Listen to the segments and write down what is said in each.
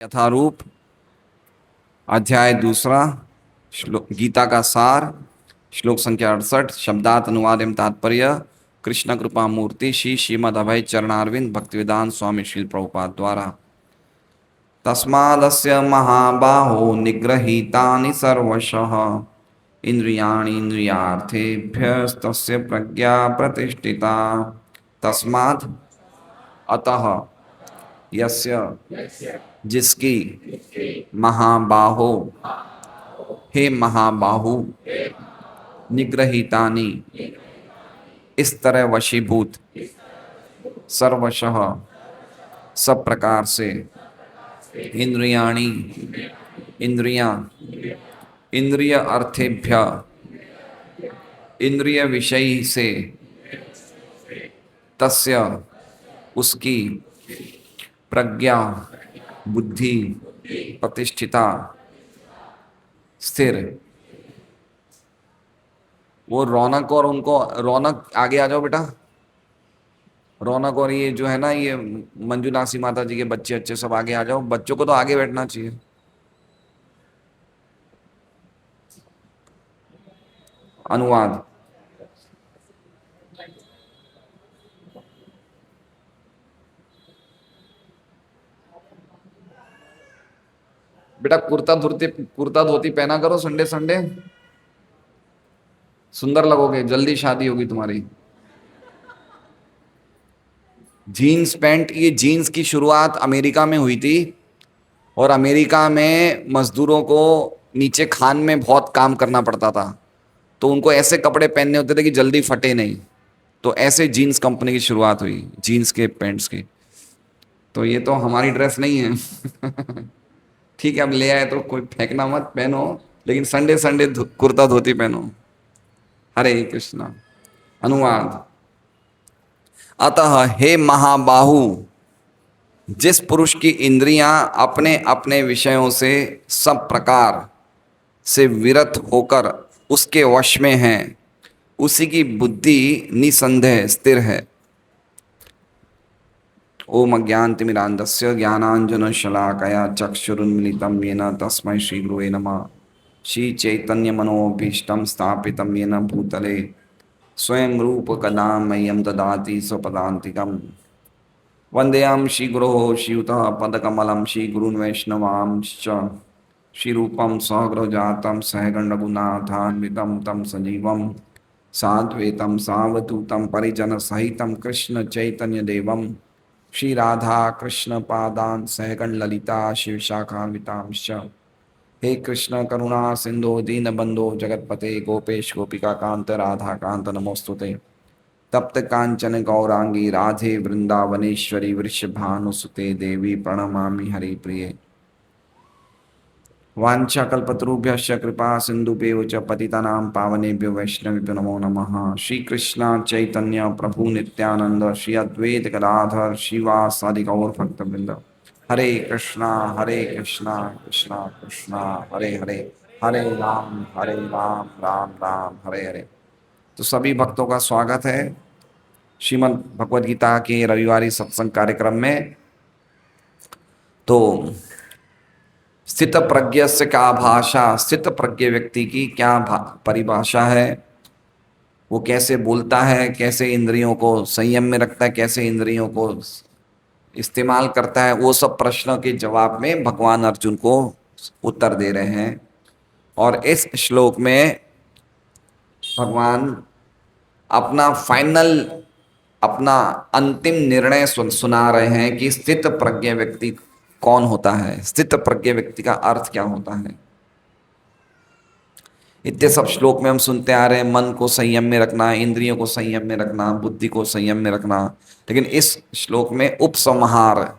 यथारूप अध्याय दूसरा श्लोक गीता का सार श्लोक संख्या 68 शब्दार्थ अनुवाद एवं तात्पर्य कृष्ण कृपा मूर्ति श्री श्रीमद अभय चरणारविंद भक्तिवेदांत स्वामी श्री प्रभुपाद द्वारा। तस्मादस्य महाबाहो निगृहीतानि सर्वशः इंद्रियाणि इंद्रियार्थेभ्यस्तस्य प्रज्ञा प्रतिष्ठिता। तस्मात् अतः यस्य जिसकी महाबाहो हे महाबाहु निग्रहितानि इस तरह वशीभूत सर्वशः सब प्रकार से इंद्रियाणि इंद्रियां इंद्रिय अर्थेभ्य इंद्रिय विषय से तस्य उसकी प्रज्ञा बुद्धि प्रतिष्ठिता स्थिर। वो रौनक और उनको रौनक आगे आ जाओ बेटा। रौनक और ये जो है ना ये मंजुनासी माता जी के बच्चे अच्छे सब आगे आ जाओ। बच्चों को तो आगे बैठना चाहिए। अनुवाद बेटा कुर्ता धोती पहना करो संडे संडे, सुंदर लगोगे। जल्दी शादी होगी तुम्हारी। जीन्स पैंट, ये जीन्स की शुरुआत अमेरिका में हुई थी और अमेरिका में मजदूरों को नीचे खान में बहुत काम करना पड़ता था तो उनको ऐसे कपड़े पहनने होते थे कि जल्दी फटे नहीं। तो ऐसे जीन्स कंपनी की शुरुआत हुई, जीन्स के पैंट्स की। तो ये तो हमारी ड्रेस नहीं है। ठीक है, अब ले आए तो कोई फेंकना मत, पहनो, लेकिन संडे संडे कुर्ता धोती पहनो। हरे कृष्णा। अनुवाद अतः हे महाबाहु, जिस पुरुष की इंद्रियां अपने अपने विषयों से सब प्रकार से विरत होकर उसके वश में हैं, उसी की बुद्धि निसंदेह स्थिर है। ओम अज्ञानतिमिरान्धस्य ज्ञानाञ्जनशलाकया चक्षुरुन्मिलितं येन तस्मै श्रीगुरुवे नमः। श्रीचैतन्यमनोभीष्टं स्थापितं येन भूतले स्वयं रूप कदा मह्यं ददाति स्वपदान्तिकम्। वन्देऽहं श्रीगुरोः श्रीयुतः पदकमलं श्रीगुरून् वैष्णवांश्च श्रीरूपं सहगृहजातं सहगणरघुनाथान्वितं तं सजीवं साद्वैतं सावधूतं परिजनसहितं कृष्णचैतन्यदेवं श्री राधा कृष्ण पादान सहगण ललिता शिवशाखान्वितांश्च। हे कृष्ण करुणा सिंधु दीनबंधो जगतपते गोपेश गोपिका कांत राधा कांत नमोस्तुते। तप्त कांचन गौरांगी राधे वृंदावनेश्वरी वृषभानुसुते देवी प्रणमामि हरिप्रिये। वाञ्छाकल्पतरुभ्यश्च कृपा सिन्धुभ्यो च पतितानां पावनेभ्यो वैष्णवेभ्यो नमो नमः। श्री कृष्ण चैतन्य प्रभु नित्यानंद श्री अद्वैत गदाधर शिवासादि गौर भक्तवृंद। हरे कृष्णा कृष्णा कृष्णा हरे हरे, हरे राम राम राम हरे हरे। तो सभी भक्तों का स्वागत है श्रीमद् भगवद गीता के रविवारी सत्संग कार्यक्रम में। तो स्थित प्रज्ञ से क्या भाषा, स्थित प्रज्ञ व्यक्ति की क्या परिभाषा है, वो कैसे बोलता है, कैसे इंद्रियों को संयम में रखता है, कैसे इंद्रियों को इस्तेमाल करता है, वो सब प्रश्नों के जवाब में भगवान अर्जुन को उत्तर दे रहे हैं। और इस श्लोक में भगवान अपना अंतिम निर्णय सुना रहे हैं कि स्थित प्रज्ञ व्यक्ति कौन होता है, स्थित प्रज्ञ व्यक्ति का अर्थ क्या होता है। इतने सब श्लोक में हम सुनते आ रहे हैं मन को संयम में रखना, इंद्रियों को संयम में रखना, बुद्धि को संयम में रखना। लेकिन इस श्लोक में उपसंहार,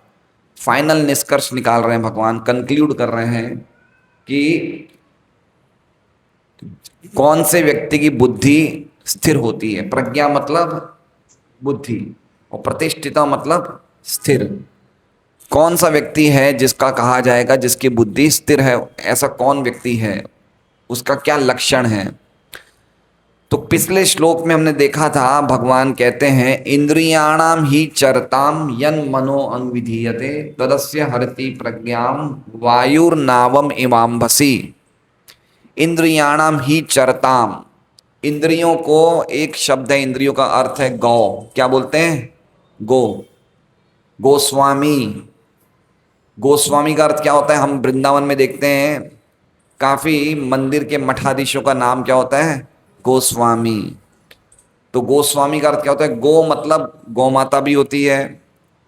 फाइनल निष्कर्ष निकाल रहे हैं भगवान, कंक्लूड कर रहे हैं कि कौन से व्यक्ति की बुद्धि स्थिर होती है। प्रज्ञा मतलब बुद्धि और प्रतिष्ठिता मतलब स्थिर। कौन सा व्यक्ति है जिसका कहा जाएगा जिसकी बुद्धि स्थिर है, ऐसा कौन व्यक्ति है, उसका क्या लक्षण है। तो पिछले श्लोक में हमने देखा था भगवान कहते हैं इंद्रियाणाम ही चरताम यन मनो अनुविधीयते तदस्य हरति प्रज्ञाम वायुर्नावम इवाम्भसी। इंद्रियाणाम ही चरताम, इंद्रियों को, एक शब्द है इंद्रियों का अर्थ है गौ, क्या बोलते हैं? गो, गोस्वामी। गोस्वामी का अर्थ क्या होता है? हम वृंदावन में देखते हैं काफी मंदिर के मठाधीशों का नाम क्या होता है? गोस्वामी। तो गोस्वामी का अर्थ क्या होता है? गो मतलब गौ माता भी होती है,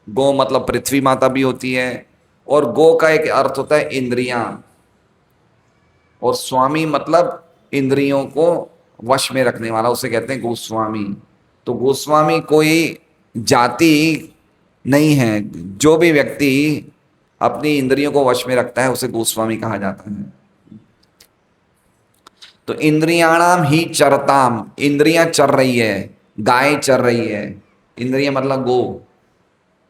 गो मतलब पृथ्वी माता भी होती है, और गो का एक अर्थ होता है इंद्रियां, और स्वामी मतलब इंद्रियों को वश में रखने वाला, उसे कहते हैं गोस्वामी। तो गोस्वामी कोई जाति नहीं है, जो भी व्यक्ति अपनी इंद्रियों को वश में रखता है उसे गोस्वामी कहा जाता है। तो इंद्रियाणाम ही चरताम, इंद्रियां चर रही है, गाय चर रही है। इंद्रिय मतलब गो,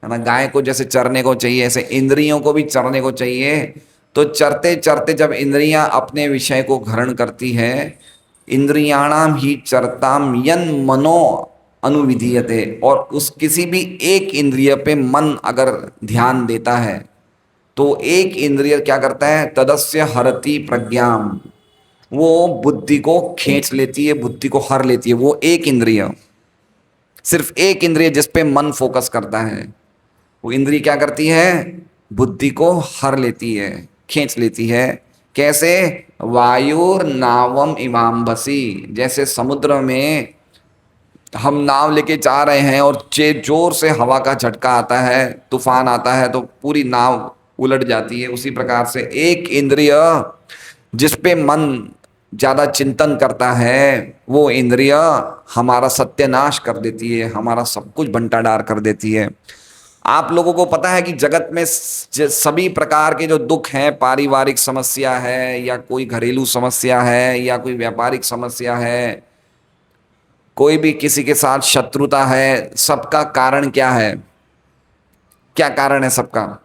है ना? गाय को जैसे चरने को चाहिए ऐसे इंद्रियों को भी चरने को चाहिए। तो चरते चरते जब इंद्रियां अपने विषय को ग्रहण करती है, इंद्रियाणाम ही चरताम यन मनो अनुविधीयते, और उस किसी भी एक इंद्रिय पे मन अगर ध्यान देता है तो एक इंद्रिय क्या करता है? तदस्य हरति प्रज्ञाम, वो बुद्धि को खींच लेती है, बुद्धि को हर लेती है। वो एक इंद्रिय, सिर्फ एक इंद्रिय जिस पे मन फोकस करता है, वो इंद्रिय क्या करती है? बुद्धि को हर लेती है, खींच लेती है। कैसे? वायुर नावम इवाम्भसी, जैसे समुद्र में हम नाव लेके जा रहे हैं और जोर से हवा का झटका आता है, तूफान आता है तो पूरी नाव उलट जाती है। उसी प्रकार से एक इंद्रिय जिस पे मन ज्यादा चिंतन करता है, वो इंद्रिय हमारा सत्यानाश कर देती है, हमारा सब कुछ बंटाडार कर देती है। आप लोगों को पता है कि जगत में सभी प्रकार के जो दुख हैं, पारिवारिक समस्या है या कोई घरेलू समस्या है या कोई व्यापारिक समस्या है, कोई भी किसी के साथ शत्रुता है, सबका कारण क्या है? क्या कारण है सबका?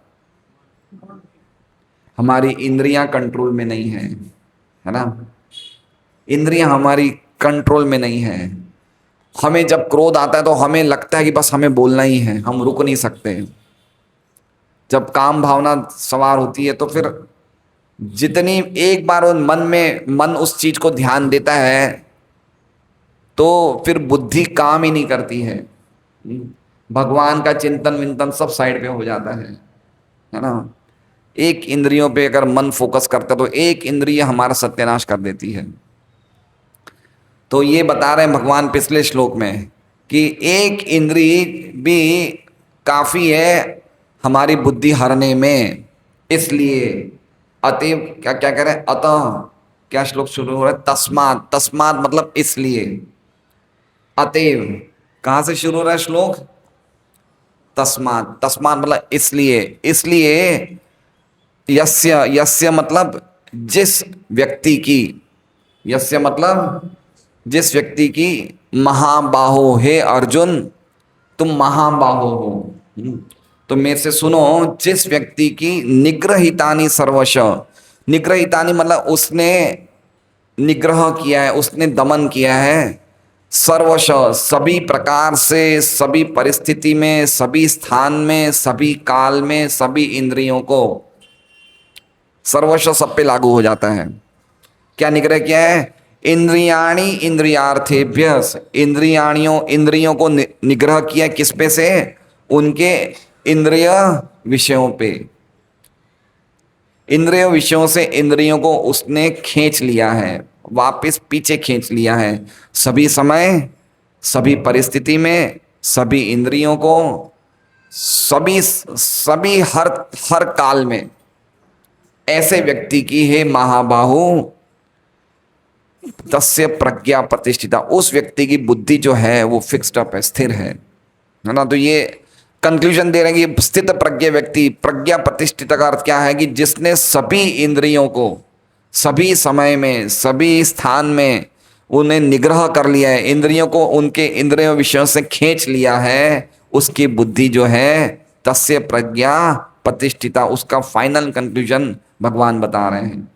हमारी इंद्रियां कंट्रोल में नहीं है ना? इंद्रियां हमारी कंट्रोल में नहीं है। हमें जब क्रोध आता है तो हमें लगता है कि बस हमें बोलना ही है, हम रुक नहीं सकते। जब काम भावना सवार होती है तो फिर जितनी एक बार मन उस चीज को ध्यान देता है तो फिर बुद्धि काम ही नहीं करती है। भगवान का चिंतन विंतन सब साइड पे हो जाता है ना? एक इंद्रियों पे अगर मन फोकस करता तो एक इंद्रिय हमारा सत्यानाश कर देती है। तो ये बता रहे हैं भगवान पिछले श्लोक में कि एक इंद्रिय भी काफी है हमारी बुद्धि हरने में। इसलिए अतएव क्या क्या करें? अतः, क्या श्लोक शुरू हो रहा है? तस्मात्, तस्मात् मतलब इसलिए। अतएव कहां से शुरू हो रहा है श्लोक? तस्मात्, तस्मात् मतलब इसलिए। इसलिए यस्य, यस्य मतलब जिस व्यक्ति की, यस्य मतलब जिस व्यक्ति की, महाबाहो, हे अर्जुन तुम महाबाहो हो। तो मेरे से सुनो, जिस व्यक्ति की निग्रहितानि सर्वश, निग्रहितानि मतलब उसने निग्रह किया है, उसने दमन किया है, सर्वश सभी प्रकार से, सभी परिस्थिति में, सभी स्थान में, सभी काल में, सभी इंद्रियों को, सर्वश सब पे लागू हो जाता है। क्या निग्रह किया है? इंद्रियाणी इंद्रियार्थेभ्य, इंद्रियों को निग्रह किया किस पे से? उनके इंद्रिय विषयों पे। इंद्रिय विषयों से इंद्रियों को उसने खींच लिया है, वापस पीछे खींच लिया है। सभी समय, सभी परिस्थिति में, सभी इंद्रियों को, सभी हर काल में ऐसे व्यक्ति की है महाबाहु तस्य प्रज्ञा प्रतिष्ठिता, उस व्यक्ति की बुद्धि जो है वो फिक्स्ड अप है, स्थिर है ना? तो ये कंक्लूजन दे रहे हैं कि स्थित प्रज्ञा व्यक्ति, प्रज्ञा प्रतिष्ठित का अर्थ क्या है? कि जिसने सभी इंद्रियों को सभी समय में, सभी स्थान में उन्हें निग्रह कर लिया है, इंद्रियों को उनके इंद्रिय विषयों से खींच लिया है, उसकी बुद्धि जो है तस्य प्रज्ञा प्रतिष्ठिता। उसका फाइनल कंक्लूजन भगवान बता रहे हैं।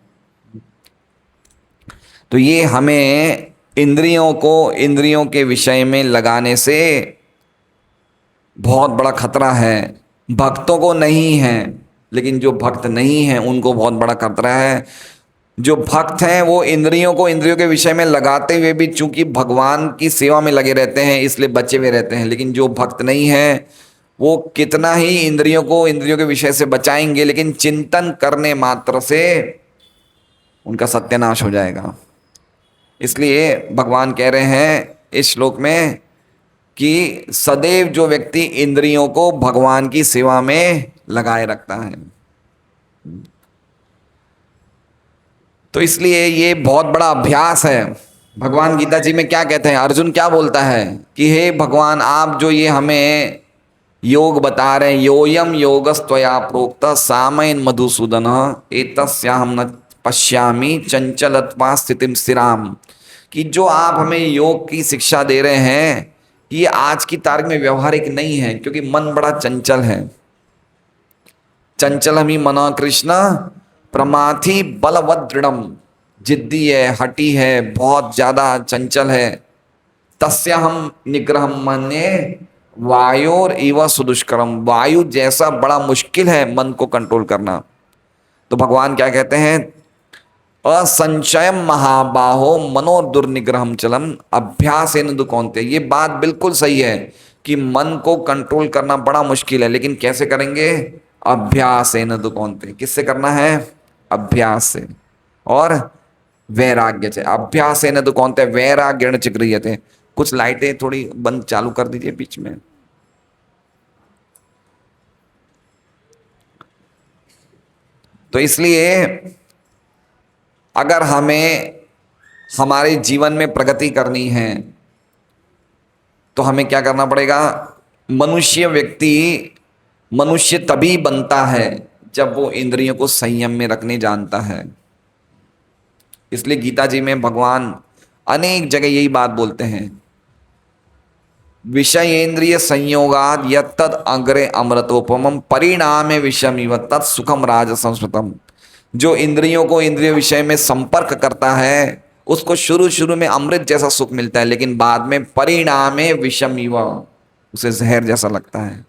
तो ये हमें इंद्रियों को इंद्रियों के विषय में लगाने से बहुत बड़ा खतरा है। भक्तों को नहीं है, लेकिन जो भक्त नहीं है उनको बहुत बड़ा खतरा है। जो भक्त हैं वो इंद्रियों को इंद्रियों के विषय में लगाते हुए भी चूंकि भगवान की सेवा में लगे रहते हैं इसलिए बचे हुए रहते हैं, लेकिन जो भक्त नहीं है वो कितना ही इंद्रियों को इंद्रियों के विषय से बचाएंगे, लेकिन चिंतन करने मात्र से उनका सत्यानाश हो जाएगा। इसलिए भगवान कह रहे हैं इस श्लोक में कि सदैव जो व्यक्ति इंद्रियों को भगवान की सेवा में लगाए रखता है, तो इसलिए ये बहुत बड़ा अभ्यास है। भगवान गीता जी में क्या कहते हैं, अर्जुन क्या बोलता है कि हे भगवान आप जो ये हमें योग बता रहे हैं, योयम योगस्त्वया प्रोक्त सामयन मधुसूदन एतस्याहं न पश्यामि चंचलत्वा स्थितिम स्थिराम, कि जो आप हमें योग की शिक्षा दे रहे हैं ये आज की तारीख में व्यवहारिक नहीं है, क्योंकि मन बड़ा चंचल है। चंचल ही मना कृष्ण प्रमाथि बलवद दृढ़म, जिद्दी है, हटी है, बहुत ज्यादा चंचल है। तस्य हम निग्रह मन्ये वायोर इव सुदुष्करम, वायु जैसा बड़ा मुश्किल है मन को कंट्रोल करना। तो भगवान क्या कहते हैं, असंशयम महाबाहो मनो दुर्निग्रहम चलम अभ्यासेन दुकौन्ते। ये बात बिल्कुल सही है कि मन को कंट्रोल करना बड़ा मुश्किल है, लेकिन कैसे करेंगे, अभ्यासेन दुकौन्ते। किससे करना है, अभ्यास से और वैराग्य से। अभ्यासेन दुकौन्ते वैराग्येण च गृह्यते। कुछ लाइटें थोड़ी बंद चालू कर दीजिए बीच में। तो इसलिए अगर हमें हमारे जीवन में प्रगति करनी है तो हमें क्या करना पड़ेगा, मनुष्य तभी बनता है जब वो इंद्रियों को संयम में रखने जानता है। इसलिए गीता जी में भगवान अनेक जगह यही बात बोलते हैं, विषयेंद्रिय संयोगाद यत्तद अग्रे अमृतोपमम परिणामे विषमिव तत् सुखम राज संस्कृतम। जो इंद्रियों को इंद्रिय विषय में संपर्क करता है उसको शुरू शुरू में अमृत जैसा सुख मिलता है, लेकिन बाद में परिणामे विषमिव, उसे जहर जैसा लगता है।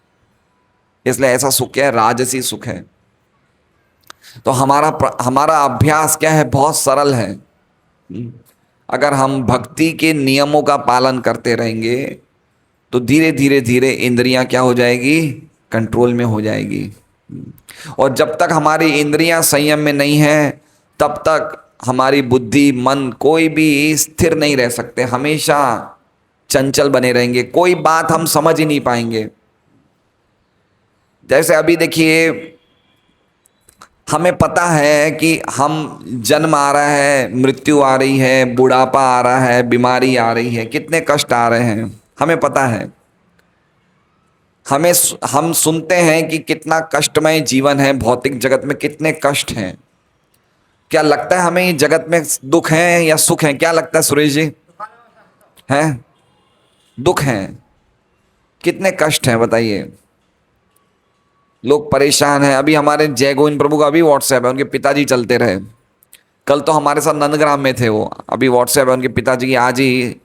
इसलिए ऐसा सुख क्या है, राजसी सुख है। तो हमारा अभ्यास क्या है, बहुत सरल है। अगर हम भक्ति के नियमों का पालन करते रहेंगे तो धीरे धीरे धीरे इंद्रियां क्या हो जाएगी, कंट्रोल में हो जाएगी। और जब तक हमारी इंद्रियां संयम में नहीं है तब तक हमारी बुद्धि मन कोई भी स्थिर नहीं रह सकते, हमेशा चंचल बने रहेंगे, कोई बात हम समझ ही नहीं पाएंगे। जैसे अभी देखिए, हमें पता है कि हम जन्म आ रहा है, मृत्यु आ रही है, बुढ़ापा आ रहा है, बीमारी आ रही है, कितने कष्ट आ रहे हैं हमें पता है। हम सुनते हैं कि कितना कष्टमय जीवन है, भौतिक जगत में कितने कष्ट हैं। क्या लगता है हमें जगत में दुख है या सुख है, क्या लगता है सुरेश जी, हैं दुख हैं। कितने कष्ट हैं बताइए, लोग परेशान हैं। अभी हमारे जय गोविंद प्रभु का अभी व्हाट्सएप है, उनके पिताजी चलते रहे, कल तो हमारे साथ नंदग्राम में थे वो, अभी व्हाट्सएप है, उनके पिताजी की आज ही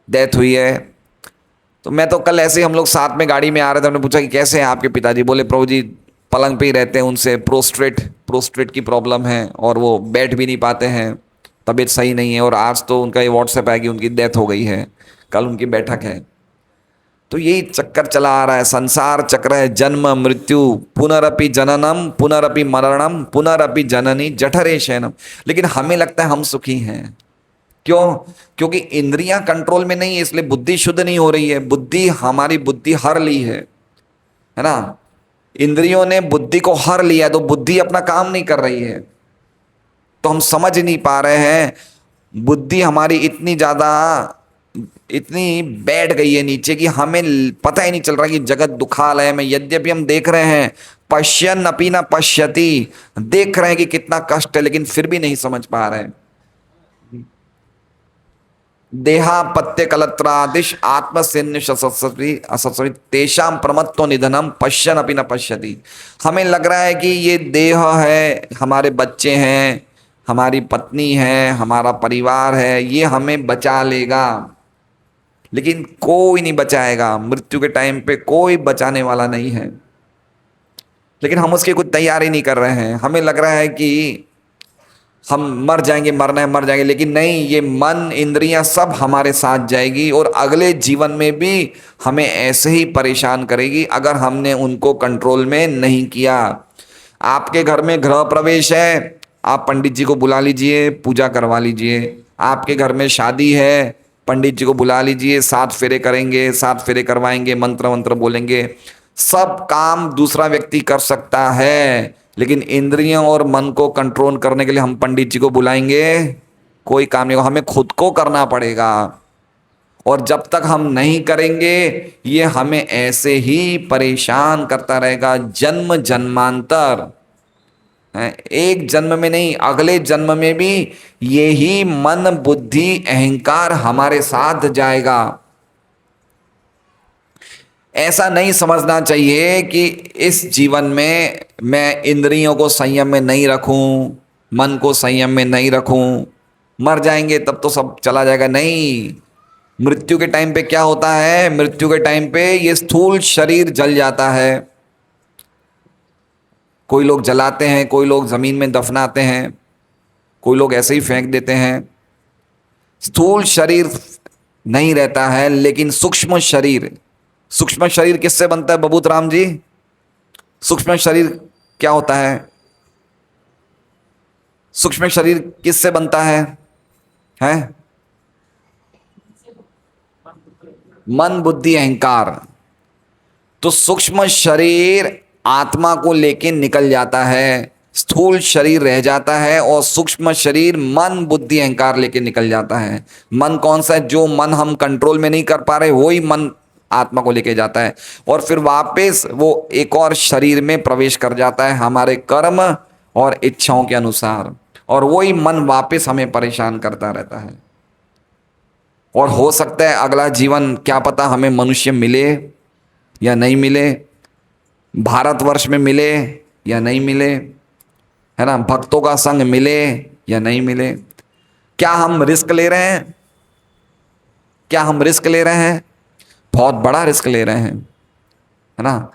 डेथ हुई है। तो मैं तो कल ऐसे ही हम लोग साथ में गाड़ी में आ रहे थे, हमने पूछा कि कैसे हैं आपके पिताजी, बोले प्रभु जी पलंग पे ही रहते हैं, उनसे प्रोस्ट्रेट की प्रॉब्लम है और वो बैठ भी नहीं पाते हैं, तबीयत सही नहीं है। और आज तो उनका ये व्हाट्सएप है कि उनकी डेथ हो गई है, कल उनकी बैठक है। तो यही चक्कर चला आ रहा है, संसार चक्र है, जन्म मृत्यु, पुनरपि जननम पुनरपि मरणम पुनरपि जननी जठरे शयनम। लेकिन हमें लगता है हम सुखी हैं, क्यों, क्योंकि इंद्रियां कंट्रोल में नहीं है, इसलिए बुद्धि शुद्ध नहीं हो रही है। हमारी बुद्धि हर ली है ना, इंद्रियों ने बुद्धि को हर लिया, तो बुद्धि अपना काम नहीं कर रही है, तो हम समझ नहीं पा रहे हैं। बुद्धि हमारी इतनी बैठ गई है नीचे कि हमें पता ही नहीं चल रहा कि जगत दुखालय में, यद्यपि हम देख रहे हैं पश्यन अपि न पश्यति, देख रहे हैं कि कितना कष्ट है, लेकिन फिर भी नहीं समझ पा रहे हैं। देहापत्य कलत्रादिश आत्मसैन्य असत्सवी तेषाम प्रमत्तो निधनम पश्यन अपि न पश्यति। हमें लग रहा है कि ये देह है, हमारे बच्चे हैं, हमारी पत्नी है, हमारा परिवार है, ये हमें बचा लेगा, लेकिन कोई नहीं बचाएगा। मृत्यु के टाइम पे कोई बचाने वाला नहीं है। लेकिन हम उसकी कुछ तैयारी नहीं कर रहे हैं। हमें लग रहा है कि हम मर जाएंगे, मरना है मर जाएंगे, लेकिन नहीं, ये मन इंद्रियां सब हमारे साथ जाएगी और अगले जीवन में भी हमें ऐसे ही परेशान करेगी अगर हमने उनको कंट्रोल में नहीं किया। आपके घर में गृह प्रवेश है, आप पंडित जी को बुला लीजिए, पूजा करवा लीजिए। आपके घर में शादी है, पंडित जी को बुला लीजिए, 7 फेरे करेंगे, 7 फेरे करवाएंगे, मंत्र मंत्र बोलेंगे। सब काम दूसरा व्यक्ति कर सकता है, लेकिन इंद्रियों और मन को कंट्रोल करने के लिए हम पंडित जी को बुलाएंगे, कोई काम नहीं होगा। हमें खुद को करना पड़ेगा। और जब तक हम नहीं करेंगे, ये हमें ऐसे ही परेशान करता रहेगा जन्म जन्मांतर। एक जन्म में नहीं, अगले जन्म में भी यही मन बुद्धि अहंकार हमारे साथ जाएगा। ऐसा नहीं समझना चाहिए कि इस जीवन में मैं इंद्रियों को संयम में नहीं रखूं, मन को संयम में नहीं रखूं, मर जाएंगे तब तो सब चला जाएगा। नहीं, मृत्यु के टाइम पे क्या होता है? मृत्यु के टाइम पे ये स्थूल शरीर जल जाता है। कोई लोग जलाते हैं, कोई लोग जमीन में दफनाते हैं, कोई लोग ऐसे ही फेंक देते हैं। स्थूल शरीर नहीं रहता है, लेकिन सूक्ष्म शरीर, सूक्ष्म शरीर किससे बनता है बबूत राम जी? सूक्ष्म शरीर क्या होता है? सूक्ष्म शरीर किससे बनता है? मन बुद्धि अहंकार। तो सूक्ष्म शरीर आत्मा को लेके निकल जाता है, स्थूल शरीर रह जाता है, और सूक्ष्म शरीर मन बुद्धि अहंकार लेके निकल जाता है। मन कौन सा है? जो मन हम कंट्रोल में नहीं कर पा रहे, वही मन आत्मा को लेके जाता है, और फिर वापस वो एक और शरीर में प्रवेश कर जाता है हमारे कर्म और इच्छाओं के अनुसार, और वही मन वापस हमें परेशान करता रहता है। और हो सकता है अगला जीवन क्या पता हमें मनुष्य मिले या नहीं मिले, भारतवर्ष में मिले या नहीं मिले, है ना, भक्तों का संग मिले या नहीं मिले। क्या हम रिस्क ले रहे हैं? क्या हम रिस्क ले रहे हैं? बहुत बड़ा रिस्क ले रहे हैं, है ना।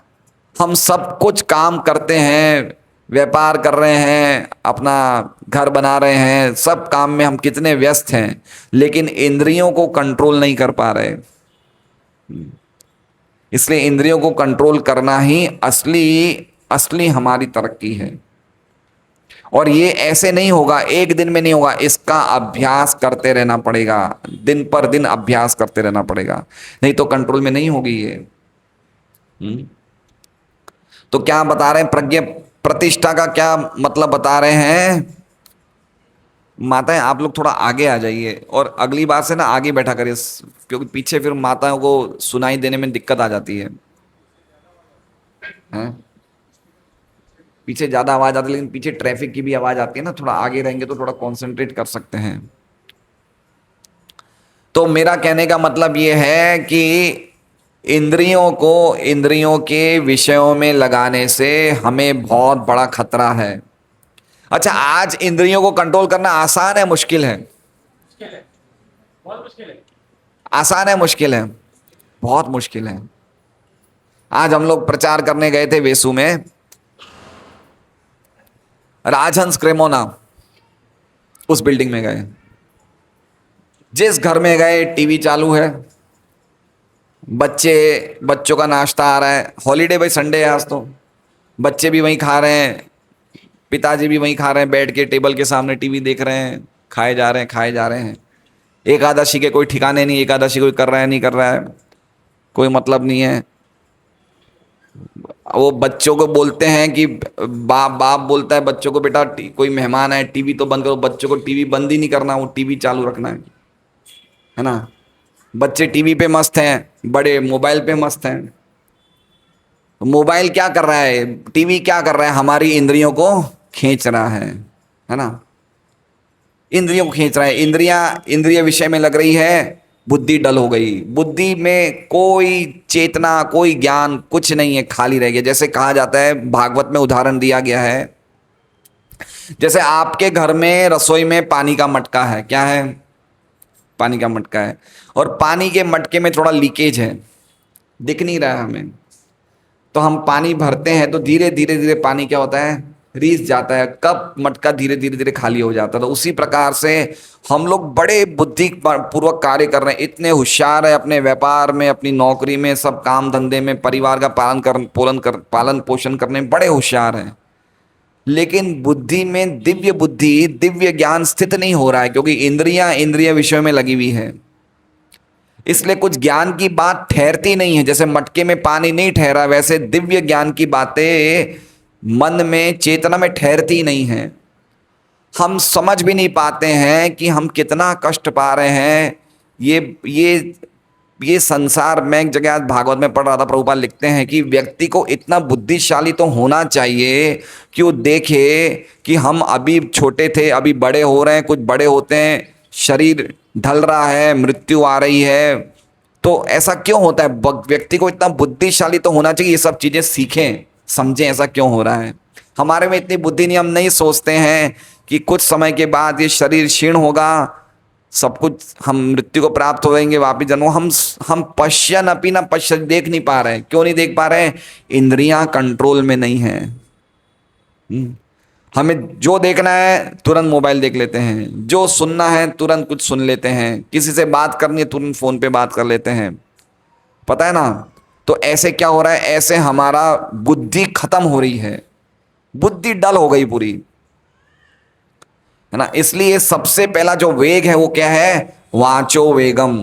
हम सब कुछ काम करते हैं, व्यापार कर रहे हैं, अपना घर बना रहे हैं, सब काम में हम कितने व्यस्त हैं, लेकिन इंद्रियों को कंट्रोल नहीं कर पा रहे। इसलिए इंद्रियों को कंट्रोल करना ही असली हमारी तरक्की है। और ये ऐसे नहीं होगा, एक दिन में नहीं होगा, इसका अभ्यास करते रहना पड़ेगा, दिन पर दिन अभ्यास करते रहना पड़ेगा, नहीं तो कंट्रोल में नहीं होगी ये। तो क्या बता रहे हैं? प्रज्ञा प्रतिष्ठा का क्या मतलब बता रहे हैं? माताएं आप लोग थोड़ा आगे आ जाइए, और अगली बार से ना आगे बैठा करिए, क्योंकि पीछे फिर माताओं को सुनाई देने में दिक्कत आ जाती है, हैं? पीछे ज्यादा आवाज आती है, लेकिन पीछे ट्रैफिक की भी आवाज आती है ना, थोड़ा आगे रहेंगे तो थोड़ा कंसंट्रेट कर सकते हैं। तो मेरा कहने का मतलब ये है कि इंद्रियों को इंद्रियों के विषयों में लगाने से हमें बहुत बड़ा खतरा है। अच्छा, आज इंद्रियों को कंट्रोल करना आसान है मुश्किल है? बहुत मुश्किल है। आसान है मुश्किल है? बहुत मुश्किल है। आज हम लोग प्रचार करने गए थे वेसू में, राजहंस क्रेमोना, उस बिल्डिंग में गए। जिस घर में गए टीवी चालू है, बच्चों का नाश्ता आ रहा है, हॉलीडे भाई, संडे है आज तो, बच्चे भी वहीं खा रहे हैं, पिताजी भी वहीं खा रहे हैं, बैठ के टेबल के सामने टीवी देख रहे हैं, खाए जा रहे हैं। एकादशी के कोई ठिकाने नहीं, एकादशी कोई कर रहा है नहीं कर रहा है, कोई मतलब नहीं है। वो बच्चों को बोलते हैं कि बाप बोलता है बच्चों को, बेटा कोई मेहमान है, टीवी तो बंद करो। बच्चों को टीवी बंद ही नहीं करना, वो टीवी चालू रखना है ना। बच्चे टीवी पे मस्त हैं, बड़े मोबाइल पे मस्त हैं। मोबाइल क्या कर रहा है, टीवी क्या कर रहा है? हमारी इंद्रियों को खींच रहा है ना। इंद्रियों को खींच रहा है, इंद्रिय विषय में लग रही है, बुद्धि डल हो गई, बुद्धि में कोई चेतना, कोई ज्ञान, कुछ नहीं है, खाली रह गया। जैसे कहा जाता है, भागवत में उदाहरण दिया गया है जैसे आपके घर में रसोई में पानी का मटका है, क्या है? पानी का मटका है, और पानी के मटके में थोड़ा लीकेज है, दिख नहीं रहा है हमें, तो हम पानी भरते हैं तो धीरे धीरे धीरे पानी क्या होता है, रीस जाता है, कब मटका धीरे धीरे धीरे खाली हो जाता है। तो उसी प्रकार से हम लोग बड़े बुद्धि पूर्वक कार्य कर रहे हैं, इतने होशियार है, अपने व्यापार में, अपनी नौकरी में, सब काम धंधे में, परिवार का पालन पोषण करने में बड़े होशियार हैं, लेकिन बुद्धि में दिव्य बुद्धि, दिव्य ज्ञान स्थित नहीं हो रहा है, क्योंकि इंद्रिय विषय में लगी हुई है। इसलिए कुछ ज्ञान की बात ठहरती नहीं है। जैसे मटके में पानी नहीं ठहरा, वैसे दिव्य ज्ञान की बातें मन में, चेतना में ठहरती नहीं है। हम समझ भी नहीं पाते हैं कि हम कितना कष्ट पा रहे हैं। ये संसार में, एक जगह आज भागवत में पढ़ रहा था, प्रभुपाद लिखते हैं कि व्यक्ति को इतना बुद्धिशाली तो होना चाहिए कि वो देखे कि हम अभी छोटे थे, अभी बड़े हो रहे हैं, कुछ बड़े होते हैं, शरीर ढल रहा है, मृत्यु आ रही है, तो ऐसा क्यों होता है? व्यक्ति को इतना बुद्धिशाली तो होना चाहिए, ये सब चीज़ें सीखें, समझें ऐसा क्यों हो रहा है। हमारे में इतनी बुद्धि नहीं, हम नहीं सोचते हैं कि कुछ समय के बाद ये शरीर क्षीण होगा, सब कुछ, हम मृत्यु को प्राप्त होएंगे, वापिस जन्म। हम पश्यन अपी न पश्य, देख नहीं पा रहे हैं। क्यों नहीं देख पा रहे हैं? इंद्रियां कंट्रोल में नहीं है। हमें जो देखना है तुरंत मोबाइल देख लेते हैं, जो सुनना है तुरंत कुछ सुन लेते हैं, किसी से बात करनी है तुरंत फोन पे बात कर लेते हैं, पता है ना। तो ऐसे क्या हो रहा है? ऐसे हमारा बुद्धि खत्म हो रही है, बुद्धि डल हो गई पूरी, है ना। इसलिए सबसे पहला जो वेग है वो क्या है? वाचो वेगम।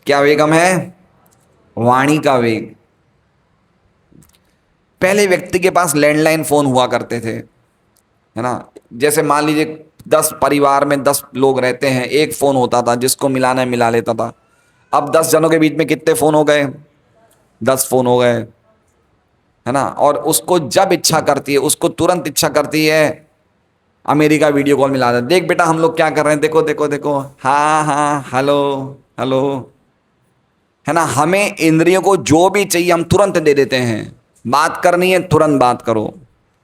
क्या वेगम है? वाणी का वेग। पहले व्यक्ति के पास लैंडलाइन फोन हुआ करते थे, है ना। जैसे मान लीजिए 10 परिवार में 10 लोग रहते हैं, एक फोन होता था, जिसको मिलाना है मिला लेता था। अब 10 जनों के बीच में कितने फोन हो गए? 10 फोन हो गए, है ना। और उसको जब इच्छा करती है, उसको तुरंत इच्छा करती है, अमेरिका वीडियो कॉल मिला दे, देख बेटा हम लोग क्या कर रहे हैं, देखो देखो देखो, हाँ हाँ, हेलो हेलो, है ना। हमें इंद्रियों को जो भी चाहिए हम तुरंत दे देते हैं। बात करनी है तुरंत बात करो,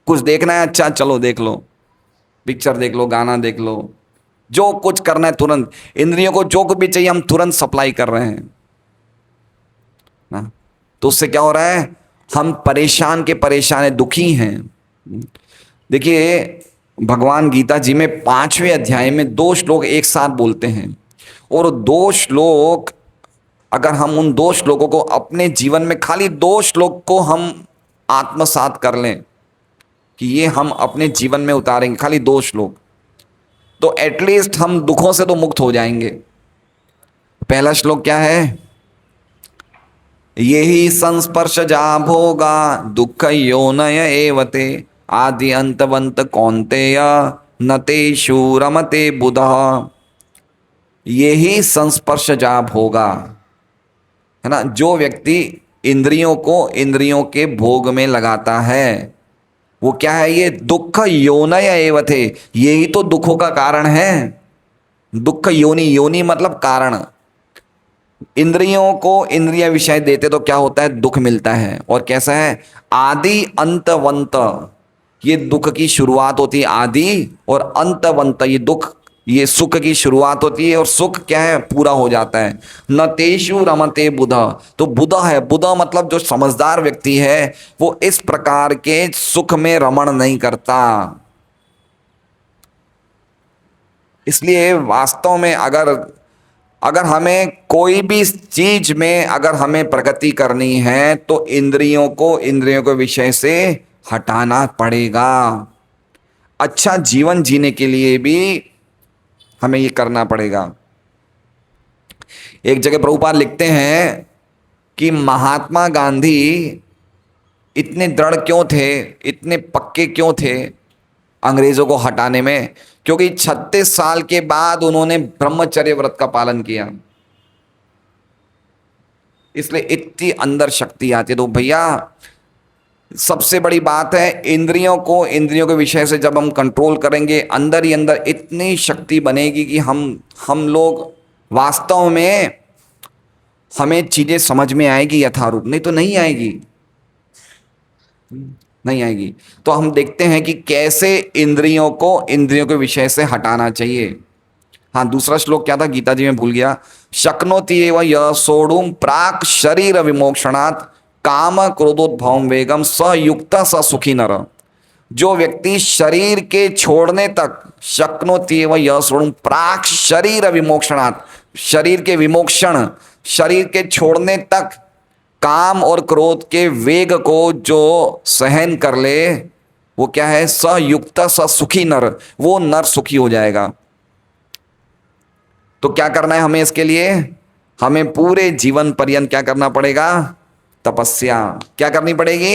कुछ देखना है अच्छा चलो देख लो, पिक्चर देख लो, गाना देख लो, जो कुछ करना है तुरंत। इंद्रियों को जो कुछ भी चाहिए हम तुरंत सप्लाई कर रहे हैं ना। तो उससे क्या हो रहा है? हम परेशान के परेशान है, दुखी हैं। देखिए भगवान गीता जी में 5वें अध्याय में 2 श्लोक एक साथ बोलते हैं, और 2 श्लोक, अगर हम उन 2 श्लोकों को अपने जीवन में, खाली 2 श्लोक को हम आत्मसात कर लें कि ये हम अपने जीवन में उतारेंगे, खाली 2 श्लोक, तो एटलीस्ट हम दुखों से तो मुक्त हो जाएंगे। पहला श्लोक क्या है? यही संस्पर्श जा भोगा दुख योनय एवते आदि अंतवंत कौन्तेय न तेषु रमते बुधः। यही संस्पर्श जा भोगा, है ना। जो व्यक्ति इंद्रियों को इंद्रियों के भोग में लगाता है, वो क्या है? ये दुख योनय एवते, यही तो दुखों का कारण है। दुख योनि, योनि मतलब कारण। इंद्रियों को इंद्रिय विषय देते तो क्या होता है? दुख मिलता है। और कैसा है? आदि अंतवंत, ये दुख की शुरुआत होती है आदि, और अंतवंत ये दुख, ये सुख की शुरुआत होती है, और सुख क्या है? पूरा हो जाता है। न तेषु रमते बुध, तो बुध है, बुध मतलब जो समझदार व्यक्ति है वो इस प्रकार के सुख में रमण नहीं करता। इसलिए वास्तव में अगर हमें कोई भी चीज में अगर हमें प्रगति करनी है तो इंद्रियों के विषय से हटाना पड़ेगा। अच्छा जीवन जीने के लिए भी हमें ये करना पड़ेगा। एक जगह प्रभुपाद लिखते हैं कि महात्मा गांधी इतने दृढ़ क्यों थे, इतने पक्के क्यों थे अंग्रेजों को हटाने में? क्योंकि 36 साल के बाद उन्होंने ब्रह्मचर्य व्रत का पालन किया, इसलिए इतनी अंदर शक्ति आती है। तो भैया सबसे बड़ी बात है, इंद्रियों के विषय से जब हम कंट्रोल करेंगे, अंदर ही अंदर इतनी शक्ति बनेगी कि हम लोग वास्तव में, हमें चीजें समझ में आएगी यथारूप, नहीं तो नहीं आएगी। नहीं आएगी। तो हम देखते हैं कि कैसे इंद्रियों को इंद्रियों के विषय से हटाना चाहिए। हाँ, दूसरा श्लोक क्या था गीता जी में भूल गया। शक्नोति एव यः सोढुम प्राक शरीर विमोक्षणात् काम क्रोधोद्भवम वेगम स युक्त स सुखी नर। जो व्यक्ति शरीर के छोड़ने तक, शक्नोति एव यः सोढुम प्राक शरीर विमोक्षणात्, शरीर के विमोक्षण, शरीर के छोड़ने तक काम और क्रोध के वेग को जो सहन कर ले, वो क्या है, स युक्त स सुखी नर, वो नर सुखी हो जाएगा। तो क्या करना है हमें इसके लिए? हमें पूरे जीवन पर्यंत क्या करना पड़ेगा? तपस्या। क्या करनी पड़ेगी?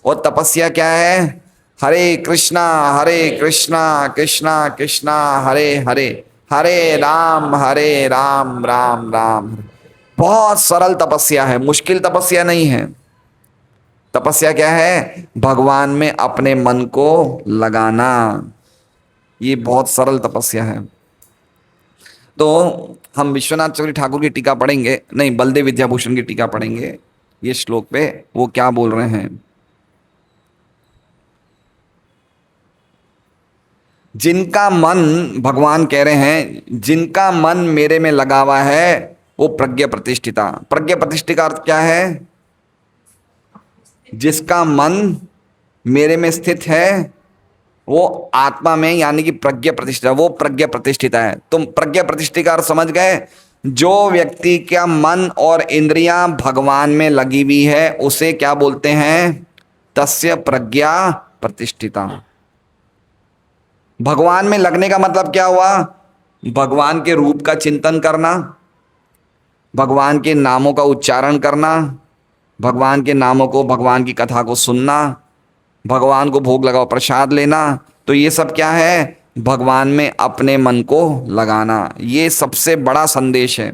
और तपस्या क्या है? हरे कृष्णा कृष्णा कृष्णा हरे हरे, हरे राम राम राम। बहुत सरल तपस्या है, मुश्किल तपस्या नहीं है। तपस्या क्या है? भगवान में अपने मन को लगाना। ये बहुत सरल तपस्या है। तो हम विश्वनाथ चक्रवर्ती ठाकुर की टीका पढ़ेंगे, नहीं, बलदेव विद्याभूषण की टीका पढ़ेंगे ये श्लोक पे। वो क्या बोल रहे हैं? जिनका मन, भगवान कह रहे हैं, जिनका मन मेरे में लगा हुआ है वो प्रज्ञा प्रतिष्ठिता। प्रज्ञा प्रतिष्ठित का अर्थ क्या है? जिसका मन मेरे में स्थित है वो आत्मा में, यानी कि प्रज्ञा प्रतिष्ठिता, वो प्रज्ञा प्रतिष्ठिता है। तुम प्रज्ञा प्रतिष्ठित का अर्थ समझ गए? जो व्यक्ति का मन और इंद्रियां भगवान में लगी हुई है उसे क्या बोलते हैं? तस्य प्रज्ञा प्रतिष्ठिता। भगवान में लगने का मतलब क्या हुआ? भगवान के रूप का चिंतन करना, भगवान के नामों का उच्चारण करना, भगवान के नामों को, भगवान की कथा को सुनना, भगवान को भोग लगाओ, प्रसाद लेना। तो ये सब क्या है? भगवान में अपने मन को लगाना। ये सबसे बड़ा संदेश है।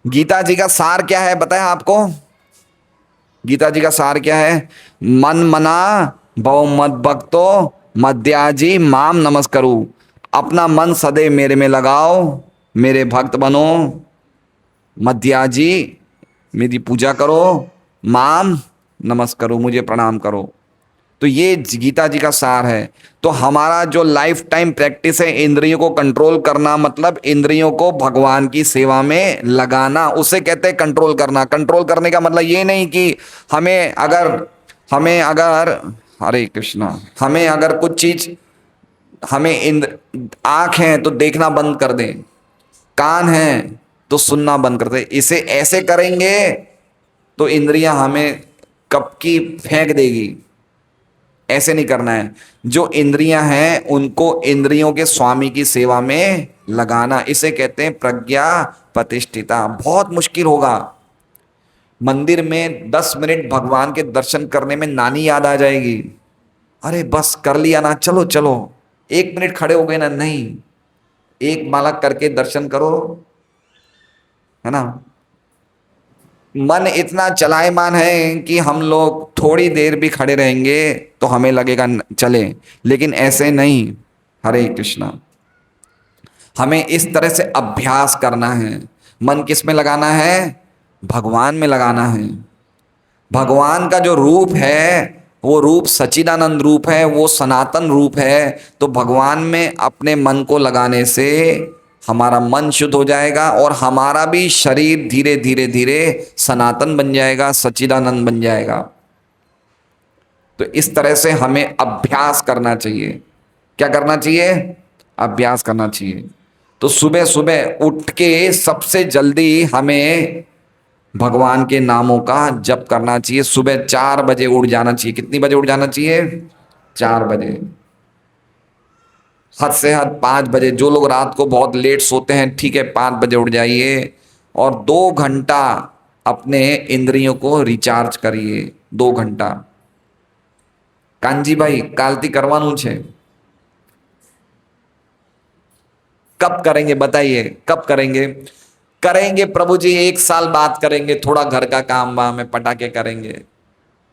गीता जी का सार क्या है बताया आपको? गीता जी का सार क्या है? मन मना भव मद भक्तो मद्याजी माम नमस्करू। अपना मन सदैव मेरे में लगाओ, मेरे भक्त बनो, मध्याजी मेरी पूजा करो, माम नमस्करो, मुझे प्रणाम करो। तो ये गीता जी का सार है। तो हमारा जो लाइफ टाइम प्रैक्टिस है इंद्रियों को कंट्रोल करना, मतलब इंद्रियों को भगवान की सेवा में लगाना, उसे कहते हैं कंट्रोल करना। कंट्रोल करने का मतलब ये नहीं कि हमें अगर हरे कृष्णा, हमें अगर कुछ चीज, हमें आंख है तो देखना बंद कर दें, कान है तो सुनना बंद कर दें। इसे ऐसे करेंगे तो इंद्रियां हमें कब की फेंक देगी। ऐसे नहीं करना है। जो इंद्रियां हैं उनको इंद्रियों के स्वामी की सेवा में लगाना, इसे कहते हैं प्रज्ञा प्रतिष्ठिता। बहुत मुश्किल होगा। मंदिर में 10 मिनट भगवान के दर्शन करने में नानी याद आ जाएगी। अरे बस कर लिया ना, चलो चलो, 1 मिनट खड़े हो गए ना, नहीं, एक माला करके दर्शन करो, है ना। मन इतना चलायमान है कि हम लोग थोड़ी देर भी खड़े रहेंगे तो हमें लगेगा चले, लेकिन ऐसे नहीं। हरे कृष्णा। हमें इस तरह से अभ्यास करना है। मन किस में लगाना है? भगवान में लगाना है। भगवान का जो रूप है वो रूप सच्चिदानंद रूप है, वो सनातन रूप है। तो भगवान में अपने मन को लगाने से हमारा मन शुद्ध हो जाएगा और हमारा भी शरीर धीरे धीरे धीरे सनातन बन जाएगा, सच्चिदानंद बन जाएगा। तो इस तरह से हमें अभ्यास करना चाहिए। क्या करना चाहिए? अभ्यास करना चाहिए। तो सुबह सुबह उठ के सबसे जल्दी हमें भगवान के नामों का जप करना चाहिए। सुबह 4 बजे उठ जाना चाहिए। कितनी बजे उठ जाना चाहिए? 4 बजे। हद से हद 5 बजे। जो लोग रात को बहुत लेट सोते हैं, ठीक है, 5 बजे उठ जाइए और 2 घंटा अपने इंद्रियों को रिचार्ज करिए। 2 घंटा। कांजी भाई कालती करवानु छे, कब करेंगे बताइए? कब करेंगे? करेंगे प्रभु जी 1 साल बाद करेंगे, थोड़ा घर का काम वाम में पटाखे करेंगे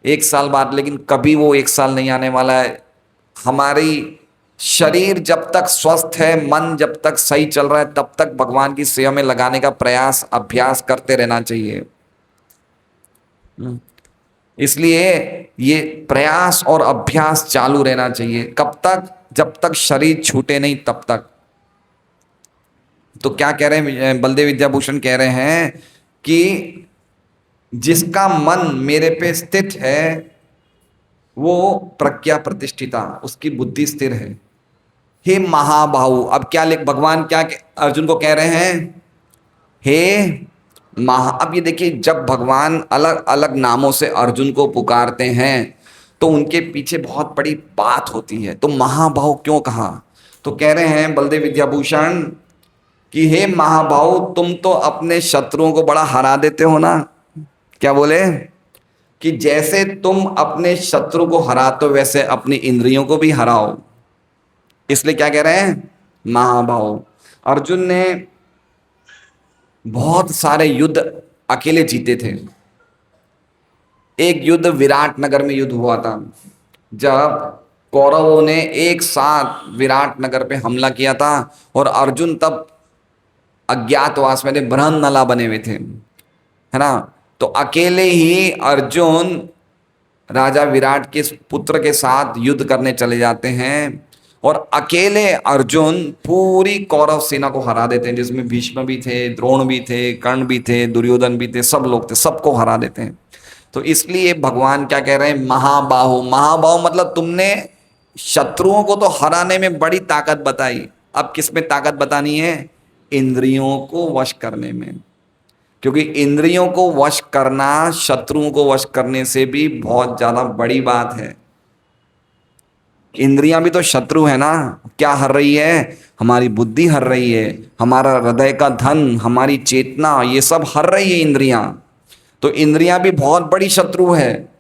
1 साल बाद। लेकिन कभी वो 1 साल नहीं आने वाला है। हमारी शरीर जब तक स्वस्थ है, मन जब तक सही चल रहा है, तब तक भगवान की सेवा में लगाने का प्रयास, अभ्यास करते रहना चाहिए। इसलिए ये प्रयास और अभ्यास चालू रहना चाहिए। कब तक? जब तक शरीर छूटे नहीं तब तक। तो क्या कह रहे हैं बलदेव विद्याभूषण? कह रहे हैं कि जिसका मन मेरे पे स्थित है वो प्रज्ञा प्रतिष्ठिता, उसकी बुद्धि स्थिर है। हे महाबाहु, अब क्या लिख भगवान क्या अर्जुन को कह रहे हैं? हे अब ये देखिए, जब भगवान अलग अलग नामों से अर्जुन को पुकारते हैं तो उनके पीछे बहुत बड़ी बात होती है। तो महाबाहु क्यों कहा? तो कह रहे हैं बलदेव विद्याभूषण कि हे महाबाहु, तुम तो अपने शत्रुओं को बड़ा हरा देते हो ना। क्या बोले? कि जैसे तुम अपने शत्रु को हराते हो वैसे अपनी इंद्रियों को भी हराओ। इसलिए क्या कह रहे हैं? महाबाहु। अर्जुन ने बहुत सारे युद्ध अकेले जीते थे। एक युद्ध विराट नगर में युद्ध हुआ था, जब कौरवों ने एक साथ विराट नगर पे हमला किया था और अर्जुन तब अज्ञातवास में थे, बृहन्नला बने हुए थे, है ना। तो अकेले ही अर्जुन राजा विराट के पुत्र के साथ युद्ध करने चले जाते हैं और अकेले अर्जुन पूरी कौरव सेना को हरा देते हैं, जिसमें भीष्म भी थे, द्रोण भी थे, कर्ण भी थे, दुर्योधन भी थे, सब लोग थे, सबको हरा देते हैं। तो इसलिए भगवान क्या कह रहे हैं? महाबाहु। महाबाहु मतलब तुमने शत्रुओं को तो हराने में बड़ी ताकत बताई, अब किस में ताकत बतानी है? इंद्रियों को वश करने में। क्योंकि इंद्रियों को वश करना शत्रुओं को वश करने से भी बहुत ज्यादा बड़ी बात है। इंद्रियां भी तो शत्रु है ना। क्या हर रही है? हमारी बुद्धि हर रही है, हमारा हृदय का धन, हमारी चेतना, ये सब हर रही है इंद्रियां। तो इंद्रियां भी बहुत बड़ी शत्रु है।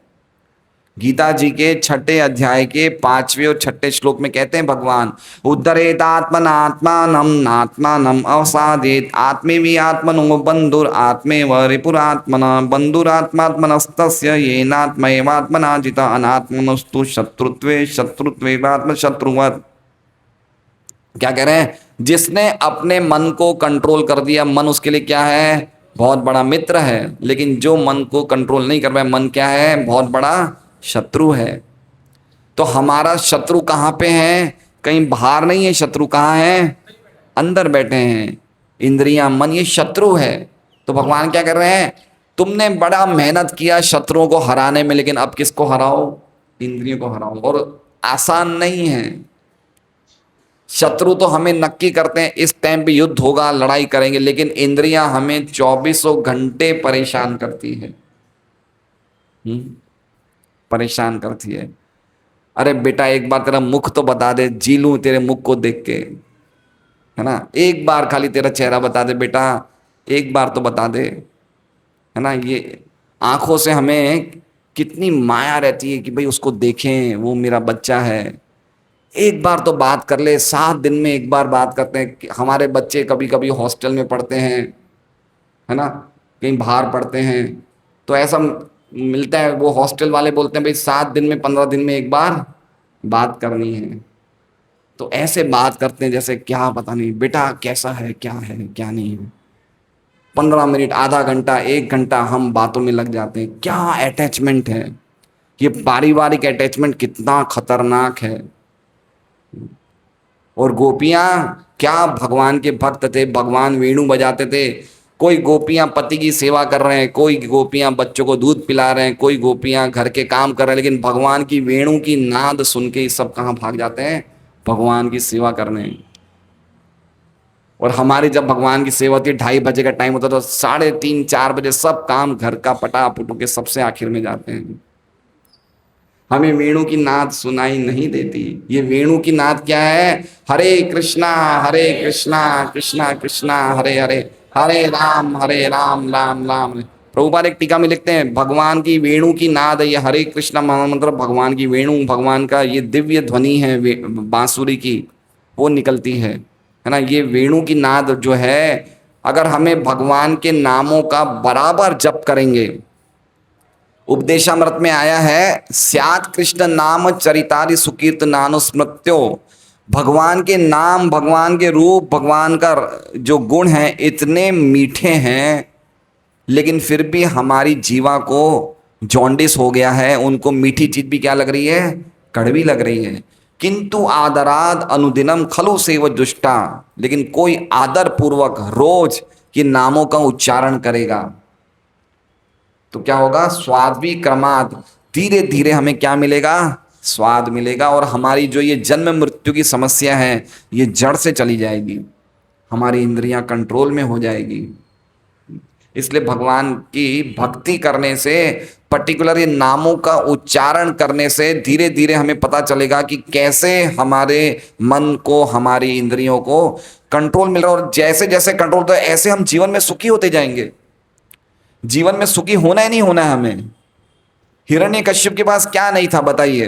गीता जी के 6 अध्याय के 5वें और 6 श्लोक में कहते हैं भगवान, उद्धरेत आत्मनात्मानं नात्मानं अवसादेत आत्मेवि आत्मनो बंधुर आत्मेव रिपुरात्मना बंधुरात्मात्मनस्तस्य येनात्मैवात्मना जिता अनात्मनस्तु शत्रुत्वे शत्रुत्वेवात्मशत्रुवत्। क्या कह रहे हैं? जिसने अपने मन को कंट्रोल कर दिया, मन उसके लिए क्या है? बहुत बड़ा मित्र है। लेकिन जो मन को कंट्रोल नहीं कर रहा है, मन क्या है? बहुत बड़ा शत्रु है। तो हमारा शत्रु कहाँ पे है? कहीं बाहर नहीं है। शत्रु कहाँ है? अंदर बैठे हैं। इंद्रियां, मन, ये शत्रु है। तो भगवान क्या कर रहे हैं? तुमने बड़ा मेहनत किया शत्रुओं को हराने में, लेकिन अब किसको हराओ? इंद्रियों को हराओ। और आसान नहीं है। शत्रु तो हमें नक्की करते हैं इस टाइम पे युद्ध होगा, लड़ाई करेंगे, लेकिन इंद्रियां हमें 24 घंटे परेशान करती है। परेशान करती है। अरे बेटा, एक बार तेरा मुख तो बता दे, जी लूं तेरे मुख को देख के, है ना। एक बार खाली तेरा चेहरा बता दे बेटा, एक बार तो बता दे, है ना। ये आंखों से हमें कितनी माया रहती है कि भाई उसको देखें, वो मेरा बच्चा है। एक बार तो बात कर ले, 7 दिन में एक बार बात करते हैं। हमारे बच्चे कभी कभी हॉस्टल में पढ़ते हैं, है ना, कहीं बाहर पढ़ते हैं, तो ऐसा मिलता है, वो हॉस्टल वाले बोलते हैं भाई 7 दिन में 15 दिन में एक बार बात करनी है। तो ऐसे बात करते हैं जैसे क्या पता नहीं बेटा कैसा है क्या नहीं है। 15 मिनट, आधा घंटा, 1 घंटा हम बातों में लग जाते हैं। क्या अटैचमेंट है ये! पारिवारिक अटैचमेंट कितना खतरनाक है। और गोपियां क्या भगवान के भक्त थे, भगवान वेणु बजाते थे। कोई गोपियां पति की सेवा कर रहे हैं, कोई गोपियां बच्चों को दूध पिला रहे हैं, कोई गोपियां घर के काम कर रहे हैं, लेकिन भगवान की वेणु की नाद सुन के सब कहाँ भाग जाते हैं? भगवान की सेवा करने। और हमारी जब भगवान की सेवा होती है, 2:30 बजे का टाइम होता है, तो 3:30 4 बजे सब काम घर का पटा पुटू के सबसे आखिर में जाते हैं। हमें वेणु की नाद सुनाई नहीं देती। ये वेणु की नाद क्या है? हरे कृष्णा कृष्णा कृष्णा हरे हरे, हरे राम राम राम। प्रभुपाद एक टीका में लिखते हैं, भगवान की वेणु की नाद है ये हरे कृष्णा महामंत्र। भगवान की वेणु, भगवान का ये दिव्य ध्वनि है बांसुरी की, वो निकलती है ना। ये वेणु की नाद जो है, अगर हमें भगवान के नामों का बराबर जप करेंगे, उपदेशामृत में आया है, स्यात् कृष्ण नाम चरितारि सुकीर्तनानुस्मृत्यो। भगवान के नाम, भगवान के रूप, भगवान का जो गुण है इतने मीठे हैं, लेकिन फिर भी हमारी जीवा को जॉन्डिस हो गया है, उनको मीठी चीज भी क्या लग रही है, कड़वी लग रही है। किंतु आदराद अनुदिनम खलु सेव दुष्टा, लेकिन कोई आदर पूर्वक रोज ये नामों का उच्चारण करेगा तो क्या होगा, स्वाद भी क्रमाद, धीरे धीरे हमें क्या मिलेगा, स्वाद मिलेगा। और हमारी जो ये जन्म मृत्यु की समस्या है ये जड़ से चली जाएगी, हमारी इंद्रियां कंट्रोल में हो जाएगी। इसलिए भगवान की भक्ति करने से, पर्टिकुलर ये नामों का उच्चारण करने से धीरे धीरे हमें पता चलेगा कि कैसे हमारे मन को, हमारी इंद्रियों को कंट्रोल मिल रहा है। और जैसे जैसे कंट्रोल तो ऐसे हम जीवन में सुखी होते जाएंगे। जीवन में सुखी होना ही नहीं होना है हमें। हिरण्यकश्यप के पास क्या नहीं था बताइए,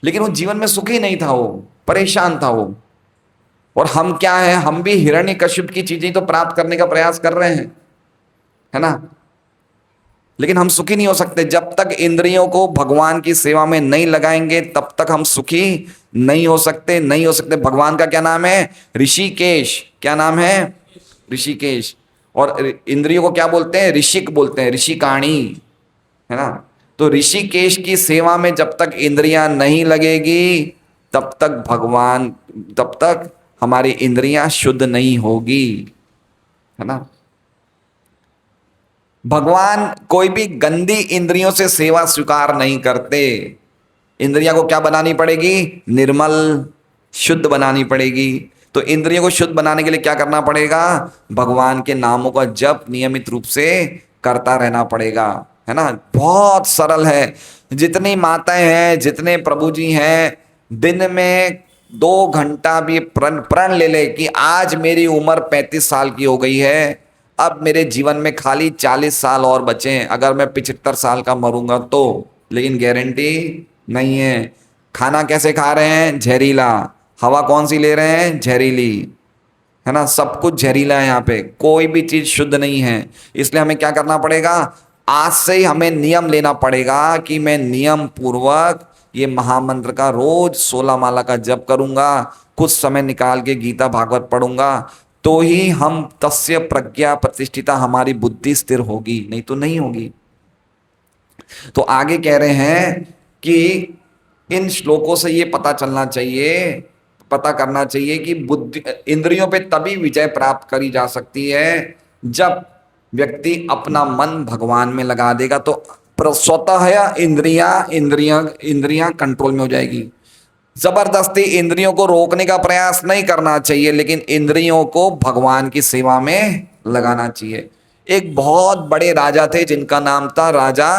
लेकिन वो जीवन में सुखी नहीं था, वो परेशान था वो। और हम क्या है, हम भी हिरण्यकश्यप की चीजें तो प्राप्त करने का प्रयास कर रहे हैं, है ना, लेकिन हम सुखी नहीं हो सकते। जब तक इंद्रियों को भगवान की सेवा में नहीं लगाएंगे तब तक हम सुखी नहीं हो सकते, नहीं हो सकते। भगवान का क्या नाम है, ऋषिकेश। क्या नाम है, ऋषिकेश। और इंद्रियों को क्या बोलते हैं, ऋषिक बोलते हैं, ऋषिकाणी, है ना। तो ऋषिकेश की सेवा में जब तक इंद्रियां नहीं लगेगी तब तक भगवान, तब तक हमारी इंद्रियां शुद्ध नहीं होगी, है ना। भगवान कोई भी गंदी इंद्रियों से सेवा स्वीकार नहीं करते। इंद्रियां को क्या बनानी पड़ेगी, निर्मल, शुद्ध बनानी पड़ेगी। तो इंद्रियों को शुद्ध बनाने के लिए क्या करना पड़ेगा, भगवान के नामों का जप नियमित रूप से करता रहना पड़ेगा, है ना। बहुत सरल है। जितनी माताएं हैं, जितने प्रभु जी हैं, दिन में 2 घंटा भी प्रण ले ले कि आज मेरी उम्र 35 साल की हो गई है, अब मेरे जीवन में खाली 40 साल और बचे हैं, अगर मैं 75 साल का मरूंगा तो, लेकिन गारंटी नहीं है। खाना कैसे खा रहे हैं, जहरीला। हवा कौन सी ले रहे हैं, जहरीली, है ना। सब कुछ जहरीला है, यहाँ पे कोई भी चीज शुद्ध नहीं है। इसलिए हमें क्या करना पड़ेगा, आज से ही हमें नियम लेना पड़ेगा कि मैं नियम पूर्वक ये महामंत्र का रोज 16 माला का जप करूंगा, कुछ समय निकाल के गीता भागवत पढ़ूंगा, तो ही हम तस्य प्रज्ञा प्रतिष्ठिता, हमारी बुद्धि स्थिर होगी, नहीं तो नहीं होगी। तो आगे कह रहे हैं कि इन श्लोकों से ये पता चलना चाहिए, पता करना चाहिए कि बुद्धि, इंद्रियों पे तभी विजय प्राप्त करी जा सकती है जब व्यक्ति अपना मन भगवान में लगा देगा, तो स्वतः इंद्रियां कंट्रोल में हो जाएगी। जबरदस्ती इंद्रियों को रोकने का प्रयास नहीं करना चाहिए, लेकिन इंद्रियों को भगवान की सेवा में लगाना चाहिए। एक बहुत बड़े राजा थे जिनका नाम था राजा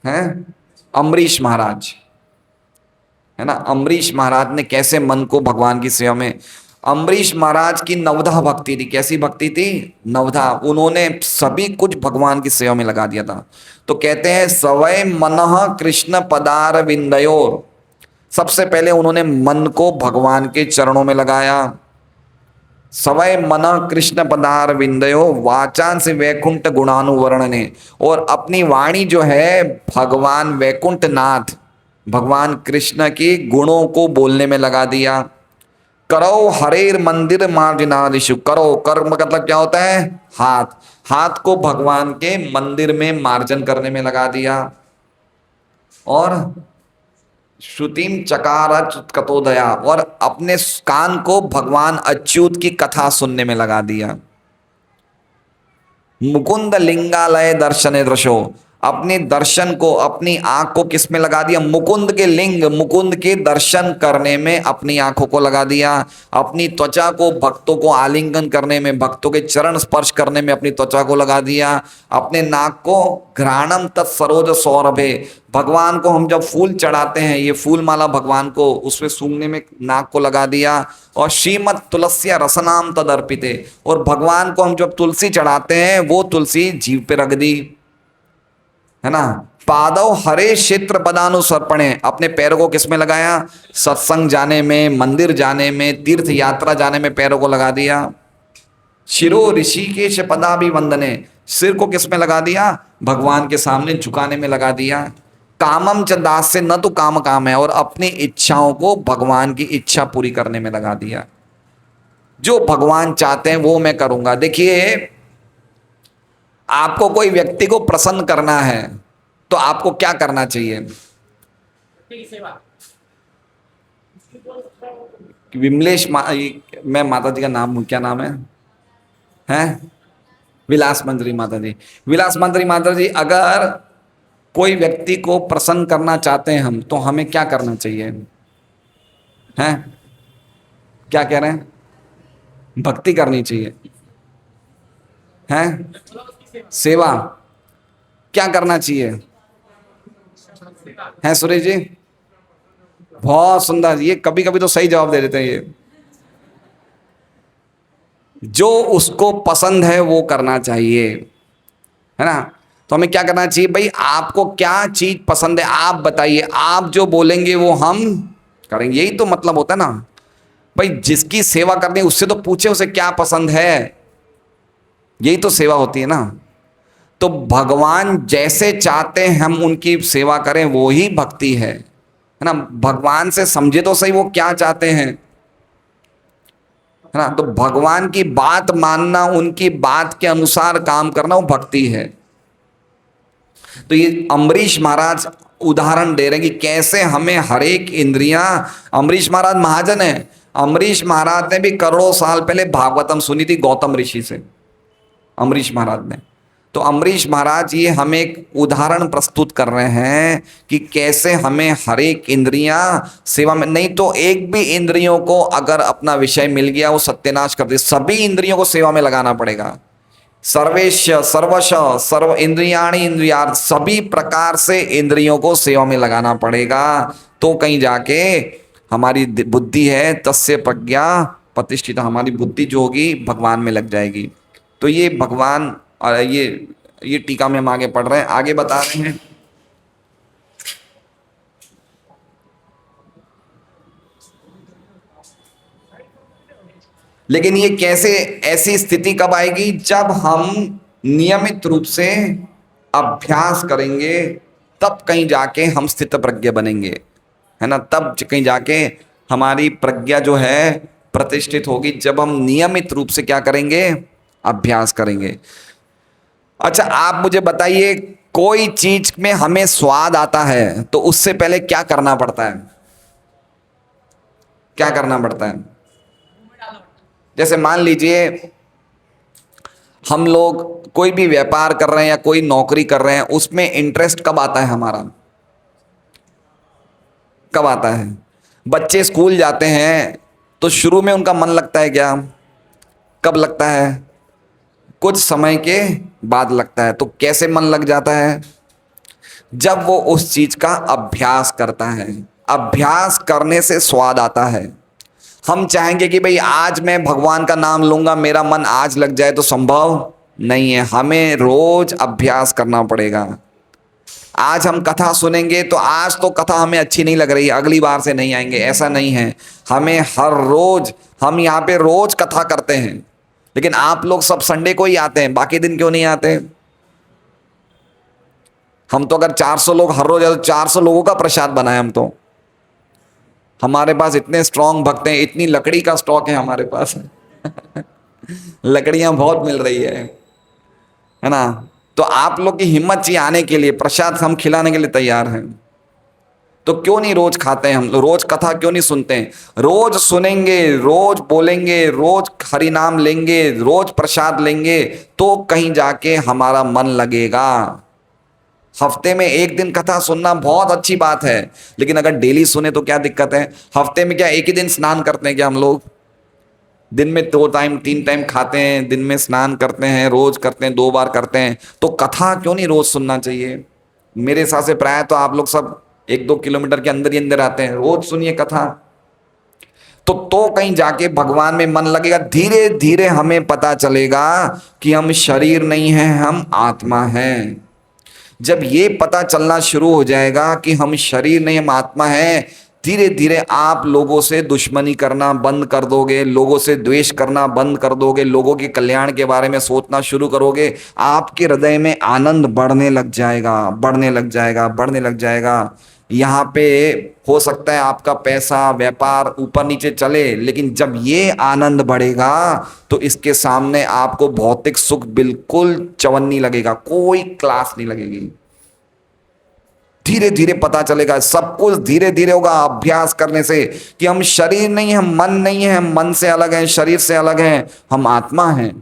हैं अम्बरीश महाराज, है ना। अम्बरीश महाराज ने कैसे मन को भगवान की सेवा में, अम्बरीश महाराज की नवधा भक्ति थी। कैसी भक्ति थी, नवधा। उन्होंने सभी कुछ भगवान की सेवा में लगा दिया था। तो कहते हैं सवै मनः कृष्ण पदार विंदयोर, सबसे पहले उन्होंने मन को भगवान के चरणों में लगाया। सवै मन कृष्ण पदार विंदयो वाचान से वैकुंठ गुणानुवर्णने, और अपनी वाणी जो है भगवान वैकुंठ नाथ, भगवान कृष्ण की गुणों को बोलने में लगा दिया। करो हरेर मंदिर मार्जनादिशु, करो, कर्म मतलब क्या होता है, हाथ, हाथ को भगवान के मंदिर में मार्जन करने में लगा दिया। और श्रुतिम चकार कतोदया, और अपने कान को भगवान अच्युत की कथा सुनने में लगा दिया। मुकुंद लिंगालय दर्शन दृशो, अपने दर्शन को, अपनी आंख को किस में लगा दिया, मुकुंद के लिंग, मुकुंद के दर्शन करने में अपनी आंखों को लगा दिया। अपनी त्वचा को भक्तों को आलिंगन करने में, भक्तों के चरण स्पर्श करने में अपनी त्वचा को लगा दिया। अपने नाक को घ्राणम तत्सरोज सौरभे, भगवान को हम जब फूल चढ़ाते हैं, ये फूल माला भगवान को, उसमें सूंघने में नाक को लगा दिया। और श्रीमद तुलसिया रसनाम तदर्पिते, और भगवान को हम जब तुलसी चढ़ाते हैं वो तुलसी जीव पे रख दी, है ना। पादव हरे क्षेत्र पदानुसर्पणे, अपने पैरों को किस में लगाया, सत्संग जाने में, मंदिर जाने में, तीर्थ यात्रा जाने में पैरों को लगा दिया। शिरो ऋषिकेश पदाभिवंदने, सिर को किस में लगा दिया, भगवान के सामने झुकाने में लगा दिया। कामम च दास से, न तो काम काम है, और अपनी इच्छाओं को भगवान की इच्छा पूरी करने में लगा दिया। जो भगवान चाहते हैं वो मैं करूंगा। देखिए आपको कोई व्यक्ति को प्रसन्न करना है तो आपको क्या करना चाहिए? व्यक्ति की सेवा। मैं माता जी का नाम क्या नाम है? हैं? विलास मंजरी माता जी। विलास मंजरी माता जी, अगर कोई व्यक्ति को प्रसन्न करना चाहते हैं हम, तो हमें क्या करना चाहिए? हैं? क्या कह रहे हैं? भक्ति करनी चाहिए। हैं? सेवा। क्या करना चाहिए? हैं सुरेश जी? बहुत सुंदर। ये कभी कभी तो सही जवाब दे देते हैं। ये जो उसको पसंद है वो करना चाहिए, है ना? तो हमें क्या करना चाहिए भाई? आपको क्या चीज पसंद है आप बताइए, आप जो बोलेंगे वो हम करेंगे। यही तो मतलब होता है ना भाई। जिसकी सेवा करनी है उससे तो पूछे उसे क्या पसंद है। यही तो सेवा होती है ना। तो भगवान जैसे चाहते हैं हम उनकी सेवा करें, वो ही भक्ति है ना? भगवान से समझे तो सही वो क्या चाहते हैं, है ना? तो भगवान की बात मानना, उनकी बात के अनुसार काम करना, वो भक्ति है। तो ये अम्बरीश महाराज उदाहरण दे रहे हैं कि कैसे हमें हर एक इंद्रियां। अम्बरीश महाराज महाजन है। अम्बरीश महाराज ने भी करोड़ों साल पहले भागवतम सुनी थी गौतम ऋषि से, अम्बरीश महाराज ने। तो अम्बरीश महाराज ये हमें एक उदाहरण प्रस्तुत कर रहे हैं कि कैसे हमें हर एक इंद्रियां सेवा में, नहीं तो एक भी इंद्रियों को अगर अपना विषय मिल गया वो सत्यानाश कर दे। सभी इंद्रियों को सेवा में लगाना पड़ेगा। सर्वेश सर्वश सर्व इंद्रियाणि इंद्रियार्थ, सभी प्रकार से इंद्रियों को सेवा में लगाना पड़ेगा। तो कहीं जाके हमारी बुद्धि है तस्य प्रज्ञा प्रतिष्ठिता, हमारी बुद्धि जो होगी भगवान में लग जाएगी। तो ये भगवान, और ये टीका में हम आगे पढ़ रहे हैं, आगे बता रहे हैं। लेकिन ये कैसे, ऐसी स्थिति कब आएगी? जब हम नियमित रूप से अभ्यास करेंगे, तब कहीं जाके हम स्थित प्रज्ञ बनेंगे, है ना? तब कहीं जाके हमारी प्रज्ञा जो है प्रतिष्ठित होगी, जब हम नियमित रूप से क्या करेंगे? अभ्यास करेंगे। अच्छा, आप मुझे बताइए, कोई चीज में हमें स्वाद आता है तो उससे पहले क्या करना पड़ता है? क्या करना पड़ता है? जैसे मान लीजिए हम लोग कोई भी व्यापार कर रहे हैं या कोई नौकरी कर रहे हैं, उसमें इंटरेस्ट कब आता है हमारा? कब आता है? बच्चे स्कूल जाते हैं तो शुरू में उनका मन लगता है क्या? कब लगता है? कुछ समय के बाद लगता है। तो कैसे मन लग जाता है? जब वो उस चीज का अभ्यास करता है। अभ्यास करने से स्वाद आता है। हम चाहेंगे कि भाई आज मैं भगवान का नाम लूंगा, मेरा मन आज लग जाए, तो संभव नहीं है। हमें रोज अभ्यास करना पड़ेगा। आज हम कथा सुनेंगे तो आज तो कथा हमें अच्छी नहीं लग रही, अगली बार से नहीं आएंगे, ऐसा नहीं है। हमें हर रोज, हम यहाँ पे रोज कथा करते हैं, लेकिन आप लोग सब संडे को ही आते हैं, बाकी दिन क्यों नहीं आते? हम तो अगर 400 लोग हर रोज आते, 400 लोगों का प्रसाद बनाए हम तो। हमारे पास इतने स्ट्रांग भक्त हैं, इतनी लकड़ी का स्टॉक है हमारे पास लकड़ियां बहुत मिल रही है ना? तो आप लोग की हिम्मत चाहिए आने के लिए, प्रसाद हम खिलाने के लिए तैयार हैं। तो क्यों नहीं रोज खाते हैं हम, रोज कथा क्यों नहीं सुनते हैं? रोज सुनेंगे, रोज बोलेंगे, रोज हरि नाम लेंगे, रोज प्रसाद लेंगे, तो कहीं जाके हमारा मन लगेगा। हफ्ते में एक दिन कथा सुनना बहुत अच्छी बात है, लेकिन अगर डेली सुने तो क्या दिक्कत है? हफ्ते में क्या एक ही दिन स्नान करते हैं क्या हम लोग? दिन में 2 टाइम 3 टाइम खाते हैं, दिन में स्नान करते हैं, रोज करते हैं, 2 बार करते हैं। तो कथा क्यों नहीं रोज सुनना चाहिए? मेरे हिसाब से प्राय तो आप लोग सब 1-2 किलोमीटर के अंदर ही अंदर आते हैं, रोज सुनिए कथा। तो कहीं जाके भगवान में मन लगेगा। धीरे धीरे हमें पता चलेगा कि हम शरीर नहीं है, हम आत्मा हैं। जब ये पता चलना शुरू हो जाएगा कि हम शरीर नहीं हम आत्मा हैं, धीरे धीरे आप लोगों से दुश्मनी करना बंद कर दोगे, लोगों से द्वेष करना बंद कर दोगे, लोगों के कल्याण के बारे में सोचना शुरू करोगे। आपके हृदय में आनंद बढ़ने लग जाएगा, बढ़ने लग जाएगा, बढ़ने लग जाएगा। यहाँ पे हो सकता है आपका पैसा व्यापार ऊपर नीचे चले, लेकिन जब ये आनंद बढ़ेगा तो इसके सामने आपको भौतिक सुख बिल्कुल चवन्नी लगेगा, कोई क्लास नहीं लगेगी। धीरे धीरे पता चलेगा, सब कुछ धीरे धीरे होगा अभ्यास करने से, कि हम शरीर नहीं, हम मन नहीं है, हम मन से अलग हैं, शरीर से अलग हैं, हम आत्मा हैं।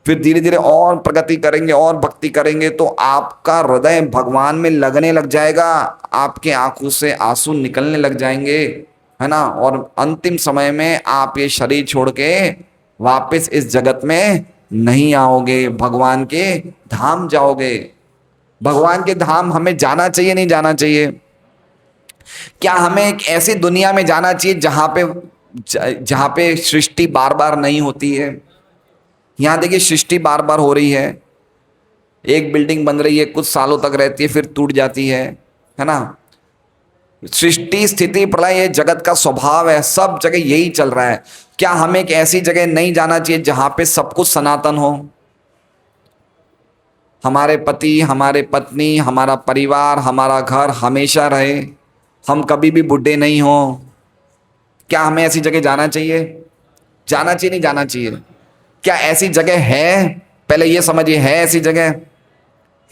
फिर धीरे धीरे और प्रगति करेंगे और भक्ति करेंगे तो आपका हृदय भगवान में लगने लग जाएगा, आपके आंखों से आंसू निकलने लग जाएंगे, है ना। और अंतिम समय में आप ये शरीर छोड़ के वापस इस जगत में नहीं आओगे, भगवान के धाम जाओगे। भगवान के धाम हमें जाना चाहिए, नहीं जाना चाहिए? क्या हमें एक ऐसी दुनिया में जाना चाहिए जहां पे सृष्टि बार बार नहीं होती है? यहां देखिए सृष्टि बार बार हो रही है, एक बिल्डिंग बन रही है, कुछ सालों तक रहती है, फिर टूट जाती है ना। सृष्टि स्थिति प्रलय ये जगत का स्वभाव है, सब जगह यही चल रहा है। क्या हमें एक ऐसी जगह नहीं जाना चाहिए जहां पे सब कुछ सनातन हो? हमारे पति, हमारे पत्नी, हमारा परिवार, हमारा घर हमेशा रहे, हम कभी भी बुढ़े नहीं हो। क्या हमें ऐसी जगह जाना चाहिए? जाना चाहिए, नहीं जाना चाहिए? क्या ऐसी जगह है? पहले ये समझिए, है ऐसी जगह?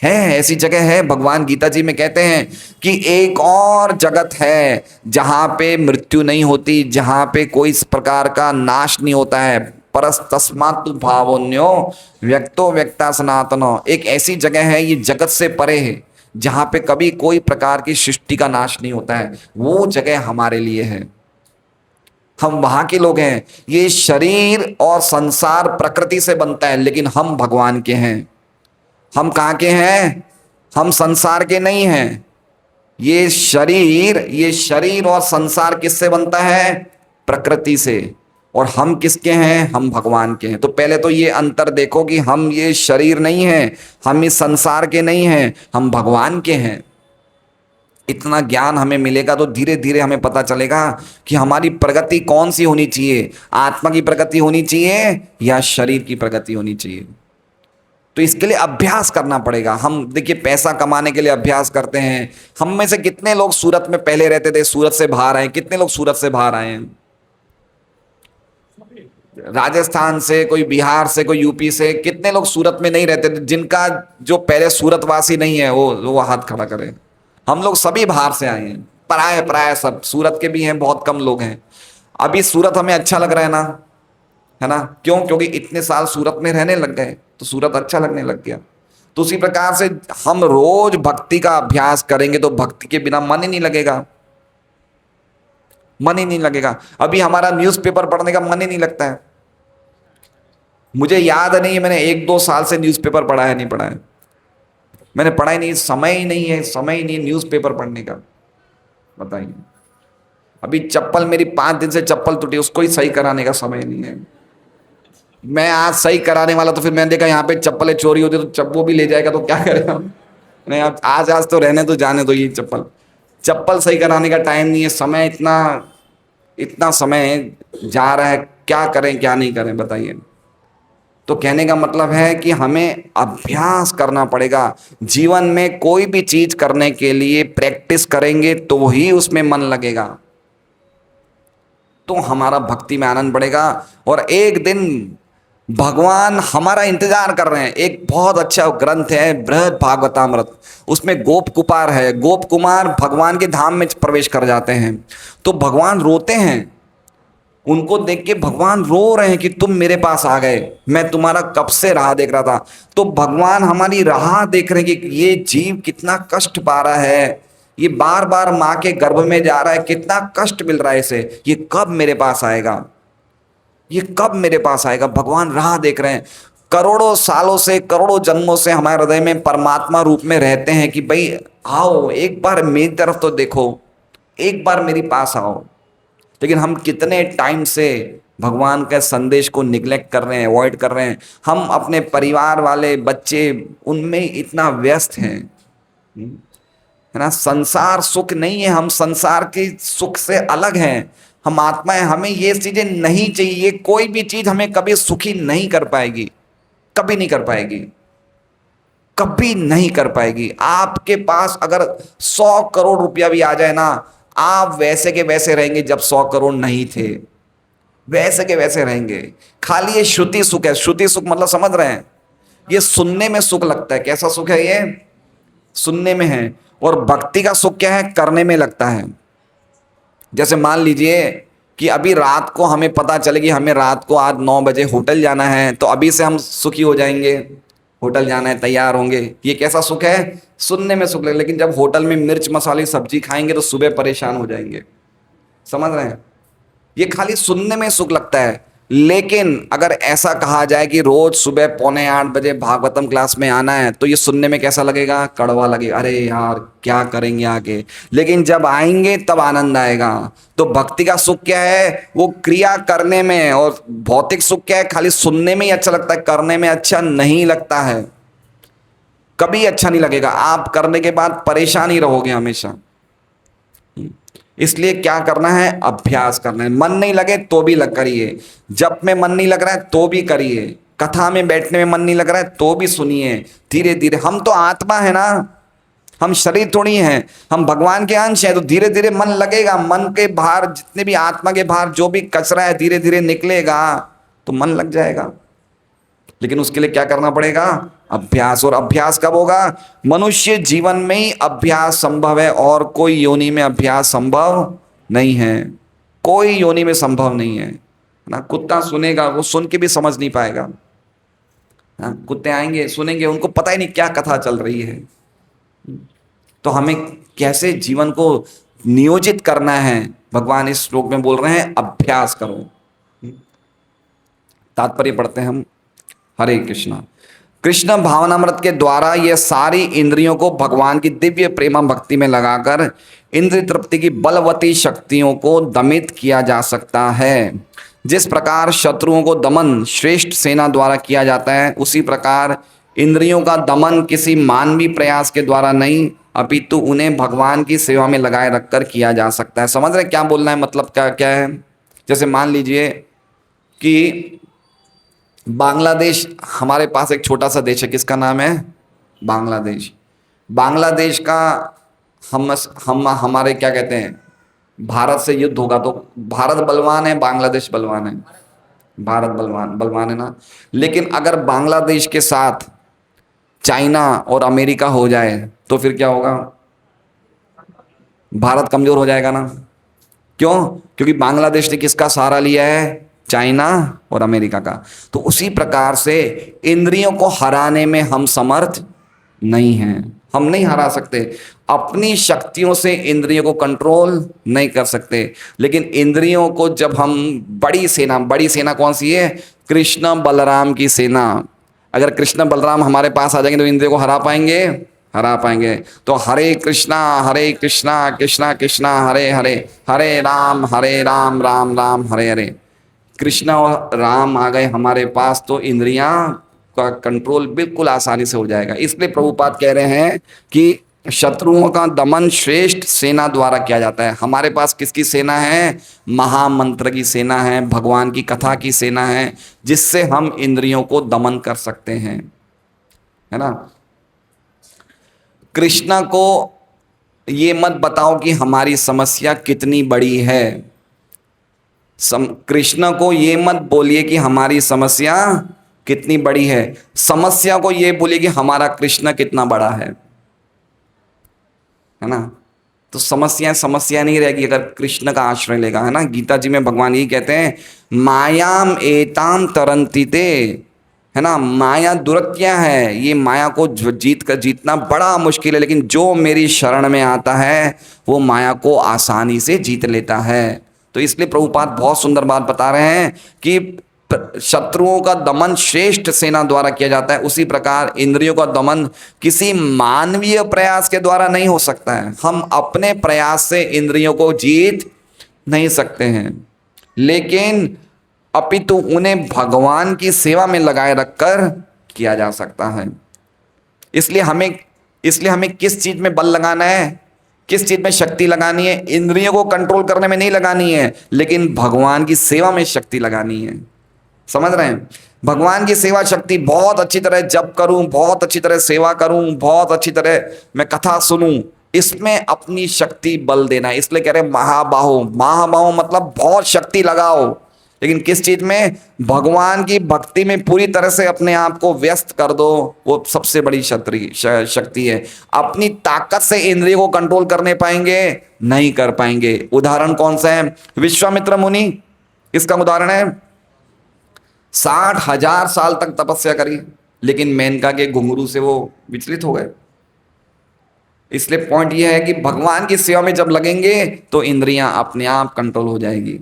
है ऐसी जगह है। भगवान गीता जी में कहते हैं कि एक और जगत है जहां पे मृत्यु नहीं होती, जहां पे कोई इस प्रकार का नाश नहीं होता है। परस तस्मातु भावोन्यो व्यक्तो व्यक्ता सनातनो। एक ऐसी जगह है, ये जगत से परे है, जहां पे कभी कोई प्रकार की सृष्टि का नाश नहीं होता है। वो जगह हमारे लिए है, हम वहां के लोग हैं। ये शरीर और संसार प्रकृति से बनता है, लेकिन हम भगवान के हैं। हम कहाँ के हैं? हम संसार के नहीं हैं। ये शरीर और संसार किससे बनता है? प्रकृति से। और हम किसके हैं? हम भगवान के हैं। तो पहले तो ये अंतर देखो कि हम ये शरीर नहीं हैं, हम इस संसार के नहीं हैं, हम भगवान के हैं। इतना ज्ञान हमें मिलेगा तो धीरे धीरे हमें पता चलेगा कि हमारी प्रगति कौन सी होनी चाहिए, आत्मा की प्रगति होनी चाहिए या शरीर की प्रगति होनी चाहिए। तो इसके लिए अभ्यास करना पड़ेगा। हम देखिए पैसा कमाने के लिए अभ्यास करते हैं। हम में से कितने लोग सूरत में पहले रहते थे, सूरत से बाहर आए? कितने लोग सूरत से बाहर आए हैं? राजस्थान से, कोई बिहार से, कोई यूपी से, कितने लोग सूरत में नहीं रहते थे? जिनका जो पहले सूरतवासी नहीं है वो हाथ खड़ा करे। हम लोग सभी बाहर से आए हैं, पराये सब। सूरत के भी हैं, बहुत कम लोग हैं। अभी सूरत हमें अच्छा लग रहा है ना, है ना? क्यों? क्योंकि इतने साल सूरत में रहने लग गए तो सूरत अच्छा लगने लग गया। तो उसी प्रकार से हम रोज भक्ति का अभ्यास करेंगे तो भक्ति के बिना मन ही नहीं लगेगा, मन ही नहीं लगेगा। अभी हमारा न्यूज़पेपर पढ़ने का मन ही नहीं लगता है। मुझे याद नहीं है मैंने 1-2 साल से न्यूज़पेपर पढ़ा है, नहीं पढ़ा है, मैंने पढ़ा ही नहीं, समय ही नहीं है, समय ही नहीं है न्यूज़पेपर पढ़ने का। बताइए, अभी चप्पल मेरी 5 दिन से चप्पल टूटी, उसको ही सही कराने का समय नहीं है। मैं आज सही कराने वाला, तो फिर मैंने देखा यहाँ पे चप्पलें चोरी होती तो वो भी ले जाएगा, तो क्या करेगा? नहीं, आज तो रहने तो जाने दो ये चप्पल सही कराने का टाइम नहीं है। समय इतना समय जा रहा है, क्या करें क्या नहीं करें बताइए। तो कहने का मतलब है कि हमें अभ्यास करना पड़ेगा। जीवन में कोई भी चीज करने के लिए प्रैक्टिस करेंगे तो ही उसमें मन लगेगा, तो हमारा भक्ति में आनंद बढ़ेगा। और एक दिन भगवान हमारा इंतजार कर रहे हैं। एक बहुत अच्छा ग्रंथ है बृहद भागवतामृत, उसमें गोप कुमार है। गोप कुमार भगवान के धाम में प्रवेश कर जाते हैं तो भगवान रोते हैं। उनको देख के भगवान रो रहे हैं कि तुम मेरे पास आ गए, मैं तुम्हारा कब से राह देख रहा था। तो भगवान हमारी राह देख रहे हैं कि ये जीव कितना कष्ट पा रहा है, ये बार बार माँ के गर्भ में जा रहा है, कितना कष्ट मिल रहा है इसे, ये कब मेरे पास आएगा, ये कब मेरे पास आएगा। भगवान राह देख रहे हैं। करोड़ों सालों से, करोड़ों जन्मों से हमारे हृदय में परमात्मा रूप में रहते हैं कि भाई आओ, एक बार मेरी तरफ तो देखो, एक बार मेरे पास आओ। लेकिन हम कितने टाइम से भगवान के संदेश को निग्लेक्ट कर रहे हैं, अवॉइड कर रहे हैं। हम अपने परिवार वाले बच्चे उनमें इतना व्यस्त हैं, है ना। संसार सुख नहीं है, हम संसार के सुख से अलग हैं, हम आत्मा है। हमें ये चीजें नहीं चाहिए, कोई भी चीज हमें कभी सुखी नहीं कर पाएगी, कभी नहीं कर पाएगी, कभी नहीं कर पाएगी। आपके पास अगर 100 करोड़ रुपया भी आ जाए ना, आप वैसे के वैसे रहेंगे जब 100 करोड़ नहीं थे, वैसे के वैसे रहेंगे। खाली ये श्रुति सुख है। श्रुति सुख मतलब समझ रहे हैं, ये सुनने में सुख लगता है। कैसा सुख है ये? सुनने में है। और भक्ति का सुख क्या है? करने में लगता है। जैसे मान लीजिए कि अभी रात को हमें पता चले कि हमें रात को आज 9 बजे होटल जाना है, तो अभी से हम सुखी हो जाएंगे, होटल जाना है, तैयार होंगे। ये कैसा सुख है? सुनने में सुख लगेगा। लेकिन जब होटल में मिर्च मसाले सब्जी खाएंगे तो सुबह परेशान हो जाएंगे। समझ रहे हैं? ये खाली सुनने में सुख लगता है। लेकिन अगर ऐसा कहा जाए कि रोज सुबह 7:45 भागवतम क्लास में आना है, तो ये सुनने में कैसा लगेगा? कड़वा लगेगा, अरे यार क्या करेंगे आगे। लेकिन जब आएंगे तब आनंद आएगा। तो भक्ति का सुख क्या है? वो क्रिया करने में। और भौतिक सुख क्या है? खाली सुनने में ही अच्छा लगता है, करने में अच्छा नहीं लगता है, कभी अच्छा नहीं लगेगा। आप करने के बाद परेशान ही रहोगे हमेशा। इसलिए क्या करना है? अभ्यास करना है। मन नहीं लगे तो भी करिए, जप में मन नहीं लग रहा है तो भी करिए, कथा में बैठने में मन नहीं लग रहा है तो भी सुनिए। धीरे धीरे, हम तो आत्मा है ना, हम शरीर थोड़ी हैं, हम भगवान के अंश हैं। तो धीरे धीरे मन लगेगा। मन के बाहर जितने भी आत्मा के बाहर जो भी कचरा है धीरे धीरे निकलेगा, तो मन लग जाएगा। लेकिन उसके लिए क्या करना पड़ेगा? अभ्यास। और अभ्यास कब होगा? मनुष्य जीवन में ही अभ्यास संभव है, और कोई योनि में अभ्यास संभव नहीं है। कोई योनि में संभव नहीं है ना। कुत्ता सुनेगा, वो सुन के भी समझ नहीं पाएगा। कुत्ते आएंगे, सुनेंगे, उनको पता ही नहीं क्या कथा चल रही है। तो हमें कैसे जीवन को नियोजित करना है, भगवान इस श्लोक में बोल रहे हैं, अभ्यास करो। तात्पर्य पढ़ते हैं हम। हरे कृष्णा। कृष्ण भावनामृत के द्वारा ये सारी इंद्रियों को भगवान की दिव्य प्रेम भक्ति में लगाकर इंद्रिय तृप्ति की बलवती शक्तियों को दमित किया जा सकता है। जिस प्रकार शत्रुओं को दमन श्रेष्ठ सेना द्वारा किया जाता है, उसी प्रकार इंद्रियों का दमन किसी मानवीय प्रयास के द्वारा नहीं, अपितु उन्हें भगवान की सेवा में लगाए रखकर किया जा सकता है। समझ रहे क्या बोलना है? मतलब क्या क्या है? जैसे मान लीजिए कि बांग्लादेश हमारे पास एक छोटा सा देश है। किसका नाम है? बांग्लादेश। बांग्लादेश का हम हमारे क्या कहते हैं, भारत से युद्ध होगा तो भारत बलवान है, बांग्लादेश बलवान है? भारत बलवान है ना। लेकिन अगर बांग्लादेश के साथ चाइना और अमेरिका हो जाए तो फिर क्या होगा? भारत कमजोर हो जाएगा ना। क्यों? क्योंकि बांग्लादेश ने किसका सहारा लिया है? चाइना और अमेरिका का। तो उसी प्रकार से इंद्रियों को हराने में हम समर्थ नहीं हैं। हम नहीं हरा सकते, अपनी शक्तियों से इंद्रियों को कंट्रोल नहीं कर सकते। लेकिन इंद्रियों को जब हम बड़ी सेना कौन सी है? कृष्ण बलराम की सेना। अगर कृष्ण बलराम हमारे पास आ जाएंगे तो इंद्रियों को हरा पाएंगे। तो हरे कृष्णा कृष्णा कृष्णा हरे हरे, हरे राम राम राम हरे हरे। कृष्ण और राम आ गए हमारे पास तो इंद्रियां का कंट्रोल बिल्कुल आसानी से हो जाएगा। इसलिए प्रभुपाद कह रहे हैं कि शत्रुओं का दमन श्रेष्ठ सेना द्वारा किया जाता है। हमारे पास किसकी सेना है? महामंत्र की सेना है, भगवान की कथा की सेना है, जिससे हम इंद्रियों को दमन कर सकते हैं, है ना। कृष्ण को ये मत बताओ कि हमारी समस्या कितनी बड़ी है। कृष्ण को ये मत बोलिए कि हमारी समस्या कितनी बड़ी है। समस्या को ये बोलिए कि हमारा कृष्ण कितना बड़ा है ना। तो समस्या नहीं रहेगी अगर कृष्ण का आश्रय लेगा, है ना। गीता जी में भगवान यही कहते हैं, मायाम एताम तरंतिते, है ना। माया दुरत्या है, ये माया को जीतना बड़ा मुश्किल है, लेकिन जो मेरी शरण में आता है वो माया को आसानी से जीत लेता है। तो इसलिए प्रभुपाद बहुत सुंदर बात बता रहे हैं कि शत्रुओं का दमन श्रेष्ठ सेना द्वारा किया जाता है, उसी प्रकार इंद्रियों का दमन किसी मानवीय प्रयास के द्वारा नहीं हो सकता है। हम अपने प्रयास से इंद्रियों को जीत नहीं सकते हैं, लेकिन अपितु उन्हें भगवान की सेवा में लगाए रखकर किया जा सकता है। इसलिए हमें किस चीज में बल लगाना है? किस चीज में शक्ति लगानी है? इंद्रियों को कंट्रोल करने में नहीं लगानी है, लेकिन भगवान की सेवा में शक्ति लगानी है। समझ रहे हैं? भगवान की सेवा शक्ति बहुत अच्छी तरह जप करूं, बहुत अच्छी तरह सेवा करूं, बहुत अच्छी तरह मैं कथा सुनूं, इसमें अपनी शक्ति बल देना है। इसलिए कह रहे महाबाहो। महाबाहो मतलब बहुत शक्ति लगाओ, लेकिन किस चीज में? भगवान की भक्ति में पूरी तरह से अपने आप को व्यस्त कर दो। वो सबसे बड़ी शक्ति है। अपनी ताकत से इंद्रियों को कंट्रोल करने पाएंगे? नहीं कर पाएंगे। उदाहरण कौन सा है? विश्वामित्र मुनि इसका उदाहरण है। 60,000 साल तक तपस्या करी, लेकिन मेनका के घुंघरू से वो विचलित हो गए। इसलिए पॉइंट यह है कि भगवान की सेवा में जब लगेंगे तो इंद्रियां अपने आप कंट्रोल हो जाएगी।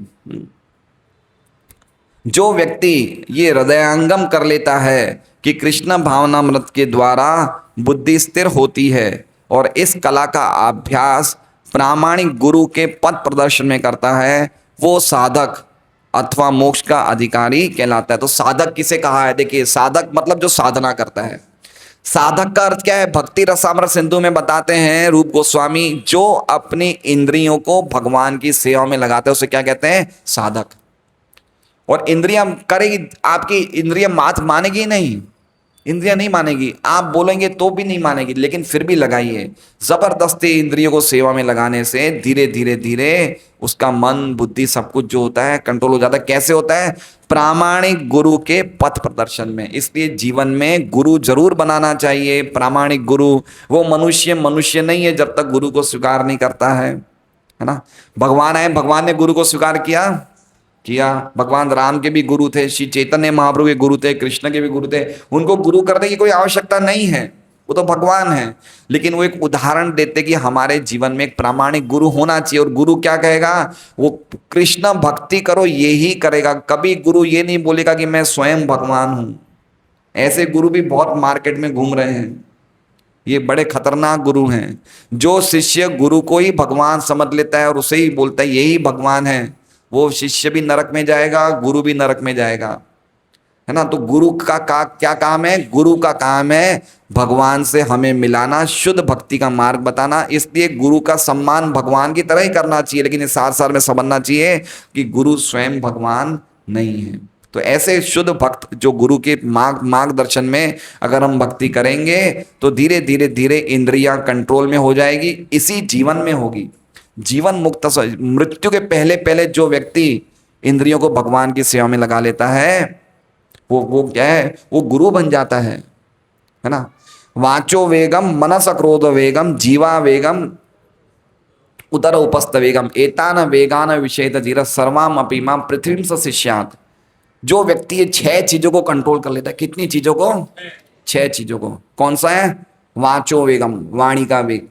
जो व्यक्ति ये हृदयंगम कर लेता है कि कृष्ण भावनामृत के द्वारा बुद्धि स्थिर होती है और इस कला का अभ्यास प्रामाणिक गुरु के पथ प्रदर्शन में करता है, वो साधक अथवा मोक्ष का अधिकारी कहलाता है। तो साधक किसे कहा है? देखिए, साधक मतलब जो साधना करता है। साधक का अर्थ क्या है? भक्ति रसामृत सिंधु में बताते हैं रूप गोस्वामी, जो अपनी इंद्रियों को भगवान की सेवा में लगाते हैं उसे क्या कहते हैं? साधक। और इंद्रियां करेगी, आपकी इंद्रियां मात मानेगी नहीं, इंद्रियां नहीं मानेगी, आप बोलेंगे तो भी नहीं मानेगी, लेकिन फिर भी लगाइए। जबरदस्ती इंद्रियों को सेवा में लगाने से धीरे धीरे धीरे उसका मन बुद्धि सब कुछ जो होता है कंट्रोल हो जाता है। कैसे होता है? प्रामाणिक गुरु के पथ प्रदर्शन में। इसलिए जीवन में गुरु जरूर बनाना चाहिए। प्रामाणिक गुरु वो मनुष्य नहीं है जब तक गुरु को स्वीकार नहीं करता है ना। भगवान आए, भगवान ने गुरु को स्वीकार किया। भगवान राम के भी गुरु थे, श्री चैतन्य महाप्रभु के गुरु थे, कृष्ण के भी गुरु थे। उनको गुरु करने की कोई आवश्यकता नहीं है, वो तो भगवान है। लेकिन वो एक उदाहरण देते कि हमारे जीवन में एक प्रामाणिक गुरु होना चाहिए। और गुरु क्या कहेगा? वो कृष्ण भक्ति करो, ये ही करेगा। कभी गुरु ये नहीं बोलेगा कि मैं स्वयं भगवान हूं। ऐसे गुरु भी बहुत मार्केट में घूम रहे हैं, ये बड़े खतरनाक गुरु हैं। जो शिष्य गुरु को ही भगवान समझ लेता है और उसे ही बोलता है यही भगवान है, वो शिष्य भी नरक में जाएगा, गुरु भी नरक में जाएगा, है ना। तो गुरु का क्या काम है? गुरु का काम है भगवान से हमें मिलाना, शुद्ध भक्ति का मार्ग बताना। इसलिए गुरु का सम्मान भगवान की तरह ही करना चाहिए, लेकिन इस साथ साथ में समझना चाहिए कि गुरु स्वयं भगवान नहीं है। तो ऐसे शुद्ध भक्त जो गुरु के मार्गदर्शन में अगर हम भक्ति करेंगे तो धीरे धीरे धीरे इंद्रियां कंट्रोल में हो जाएगी। इसी जीवन में होगी। जीवन मुक्त, मृत्यु के पहले पहले जो व्यक्ति इंद्रियों को भगवान की सेवा में लगा लेता है वो क्या है? वो गुरु बन जाता है ना। वाचो वेगम मनस क्रोध वेगम जीवा वेगम उदर उपस्थ वेगम एतान वेगान विषेद धीर सर्वाम अपि मां पृथ्वी स शिष्यात्। जो व्यक्ति ये 6 चीजों को कंट्रोल कर लेता है। कितनी चीजों को? 6 चीजों को। कौन सा है? वाचो वेगम, वाणी का वेग।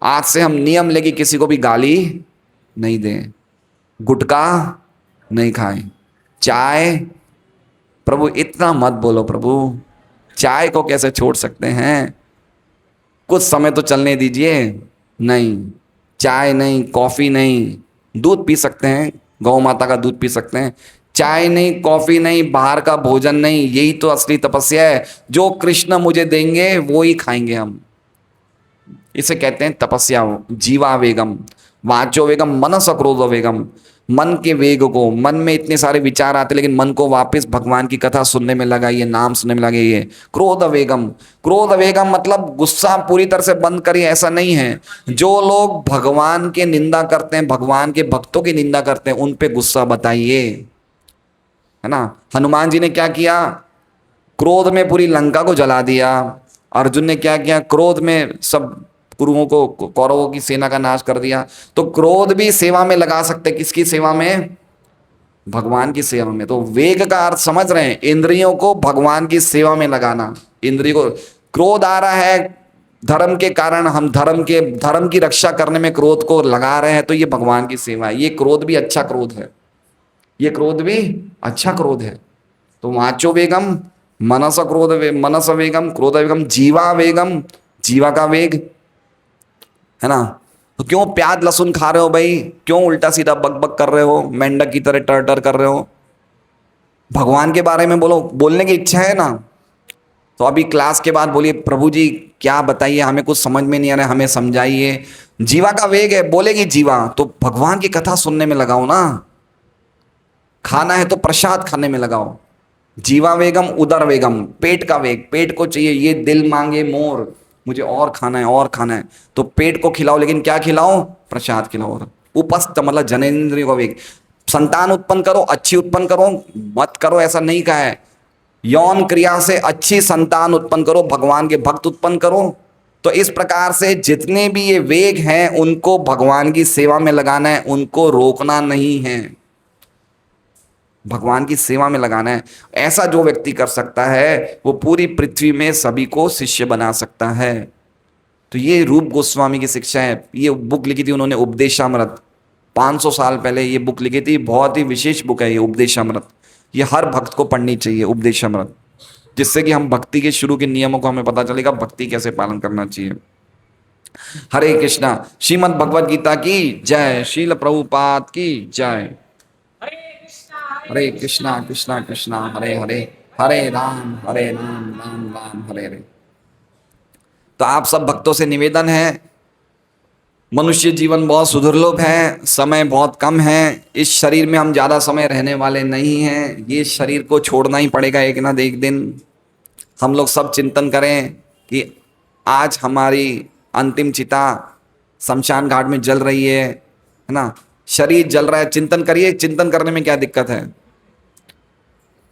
आज से हम नियम लेके किसी को भी गाली नहीं दें, गुटखा नहीं खाएं, चाय, प्रभु इतना मत बोलो प्रभु, चाय को कैसे छोड़ सकते हैं? कुछ समय तो चलने दीजिए। नहीं, चाय नहीं, कॉफी नहीं, दूध पी सकते हैं, गौ माता का दूध पी सकते हैं। चाय नहीं, कॉफी नहीं, बाहर का भोजन नहीं। यही तो असली तपस्या है। जो कृष्ण मुझे देंगे वो ही खाएंगे हम। इसे कहते हैं तपस्या। जीवा वेगम, वाचो वेगम, मनस क्रोध वेगम। मन के वेग को, मन में इतने सारे विचार आते लेकिन मन को वापस भगवान की कथा सुनने में लगाइए, नाम सुनने में लगाइए। क्रोध वेगम, क्रोध वेगम मतलब गुस्सा पूरी तरह से बंद करिए, ऐसा नहीं है। जो लोग भगवान के निंदा करते हैं, भगवान के भक्तों की निंदा करते हैं, उन पे गुस्सा बताइए, है ना। हनुमान जी ने क्या किया? क्रोध में पूरी लंका को जला दिया। अर्जुन ने क्या किया? क्रोध में सब कुरुओं को, कौरवों की सेना का नाश कर दिया। तो क्रोध भी सेवा में लगा सकते। किसकी सेवा में? भगवान की सेवा में। तो वेग का अर्थ समझ रहे हैं? इंद्रियों को भगवान की सेवा में लगाना। इंद्रियों को, क्रोध आ रहा है धर्म के कारण, हम धर्म की रक्षा करने में क्रोध को लगा रहे हैं, तो ये भगवान की सेवा है। ये क्रोध भी अच्छा क्रोध है, ये क्रोध भी अच्छा क्रोध है। तो वाचो वेगम, मनस वेगम, क्रोध वेगम, जीवा वेगम, जीवा का वेग, है ना। तो क्यों प्याज लहसुन खा रहे हो भाई? क्यों उल्टा सीधा बक बक कर रहे हो, मेंढक की तरह टर कर रहे हो? भगवान के बारे में बोलो, बोलने की इच्छा है ना। तो अभी क्लास के बाद बोलिए प्रभु जी क्या बताइए, हमें कुछ समझ में नहीं आ रहा है, हमें समझाइए। जीवा का वेग है, बोलेगी जीवा, तो भगवान की कथा सुनने में लगाओ ना। खाना है तो प्रसाद खाने में लगाओ। जीवा वेगम उदर वेगम, पेट का वेग, पेट को चाहिए, ये दिल मांगे मोर, मुझे और खाना है और खाना है, तो पेट को खिलाओ, लेकिन क्या खिलाओ? प्रसाद खिलाओ। उपस्थ मतलब जनेंद्रियों का वेग, संतान उत्पन्न करो, अच्छी उत्पन्न करो, मत करो ऐसा नहीं कहा है। यौन क्रिया से अच्छी संतान उत्पन्न करो, भगवान के भक्त उत्पन्न करो। तो इस प्रकार से जितने भी ये वेग हैं उनको भगवान की सेवा में लगाना है, उनको रोकना नहीं है, भगवान की सेवा में लगाना है। ऐसा जो व्यक्ति कर सकता है वो पूरी पृथ्वी में सभी को शिष्य बना सकता है। तो ये रूप गोस्वामी की शिक्षा है। ये बुक लिखी थी उन्होंने, उपदेशामृत, 500 साल पहले ये बुक लिखी थी। बहुत ही विशेष बुक है ये उपदेशामृत। ये हर भक्त को पढ़नी चाहिए उपदेशामृत, जिससे कि हम भक्ति के शुरू के नियमों को हमें पता चलेगा, भक्ति कैसे पालन करना चाहिए। हरे कृष्णा। श्रीमद् भगवद गीता की जय। शील प्रभुपाद की जय। हरे कृष्णा कृष्णा कृष्णा हरे हरे, हरे राम राम राम हरे हरे। तो आप सब भक्तों से निवेदन है, मनुष्य जीवन बहुत सुदुर्लभ है, समय बहुत कम है, इस शरीर में हम ज़्यादा समय रहने वाले नहीं हैं, ये शरीर को छोड़ना ही पड़ेगा एक ना एक दिन। हम लोग सब चिंतन करें कि आज हमारी अंतिम चिता शमशान घाट में जल रही है ना, शरीर जल रहा है, चिंतन करिए। चिंतन करने में क्या दिक्कत है?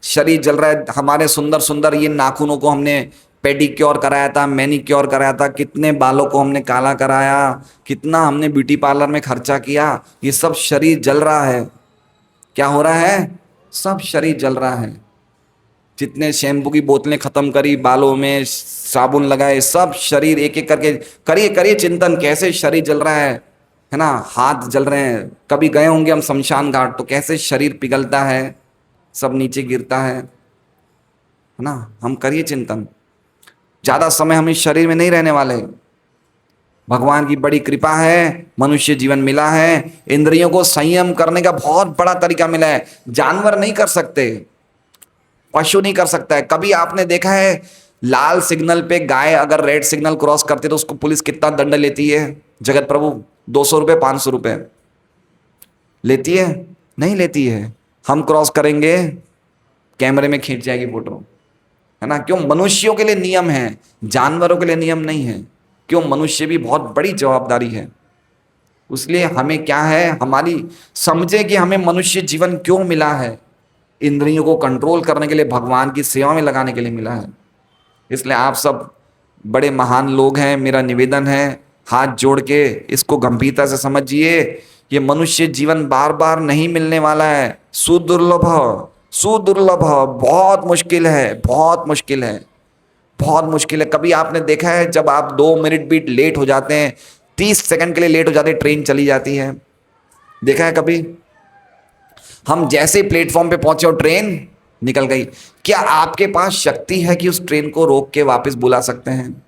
शरीर जल रहा है, हमारे सुंदर सुंदर ये नाखूनों को हमने पेडिक्योर कराया था, मैनिक्योर कराया था, कितने बालों को हमने काला कराया, कितना हमने ब्यूटी पार्लर में खर्चा किया, ये सब शरीर जल रहा है। क्या हो रहा है? सब शरीर जल रहा है। जितने शैम्पू की बोतलें खत्म करी, बालों में साबुन लगाए, सब शरीर एक एक करके करिए करिए चिंतन, कैसे शरीर जल रहा है ना। हाथ जल रहे हैं, कभी गए होंगे हम शमशान घाट, तो कैसे शरीर पिघलता है, सब नीचे गिरता है ना। हम करिए चिंतन, ज्यादा समय हम इस शरीर में नहीं रहने वाले। भगवान की बड़ी कृपा है, मनुष्य जीवन मिला है, इंद्रियों को संयम करने का बहुत बड़ा तरीका मिला है। जानवर नहीं कर सकते, पशु नहीं कर सकता है। कभी आपने देखा है लाल सिग्नल पे गाय अगर रेड सिग्नल क्रॉस करती है तो उसको पुलिस कितना दंड लेती है? जगत प्रभु 200 रुपये 500 रुपये लेती है? नहीं लेती है। हम क्रॉस करेंगे, कैमरे में खींच जाएगी फोटो, है ना। क्यों? मनुष्यों के लिए नियम है, जानवरों के लिए नियम नहीं है। क्यों? मनुष्य भी बहुत बड़ी जवाबदारी है। इसलिए हमें क्या है, हमारी समझे कि हमें मनुष्य जीवन क्यों मिला है, इंद्रियों को कंट्रोल करने के लिए, भगवान की सेवा में लगाने के लिए मिला है। इसलिए आप सब बड़े महान लोग हैं, मेरा निवेदन है हाथ जोड़ के इसको गंभीरता से समझिए। ये मनुष्य जीवन बार बार नहीं मिलने वाला है, सुदुर्लभ सुदुर्लभ, बहुत मुश्किल है, बहुत मुश्किल है, बहुत मुश्किल है। कभी आपने देखा है जब आप 2 मिनट भी लेट हो जाते हैं, 30 सेकंड के लिए लेट हो जाते हैं, ट्रेन चली जाती है? देखा है कभी? हम जैसे प्लेटफॉर्म पे पहुंचे और ट्रेन निकल गई, क्या आपके पास शक्ति है कि उस ट्रेन को रोक के वापस बुला सकते हैं?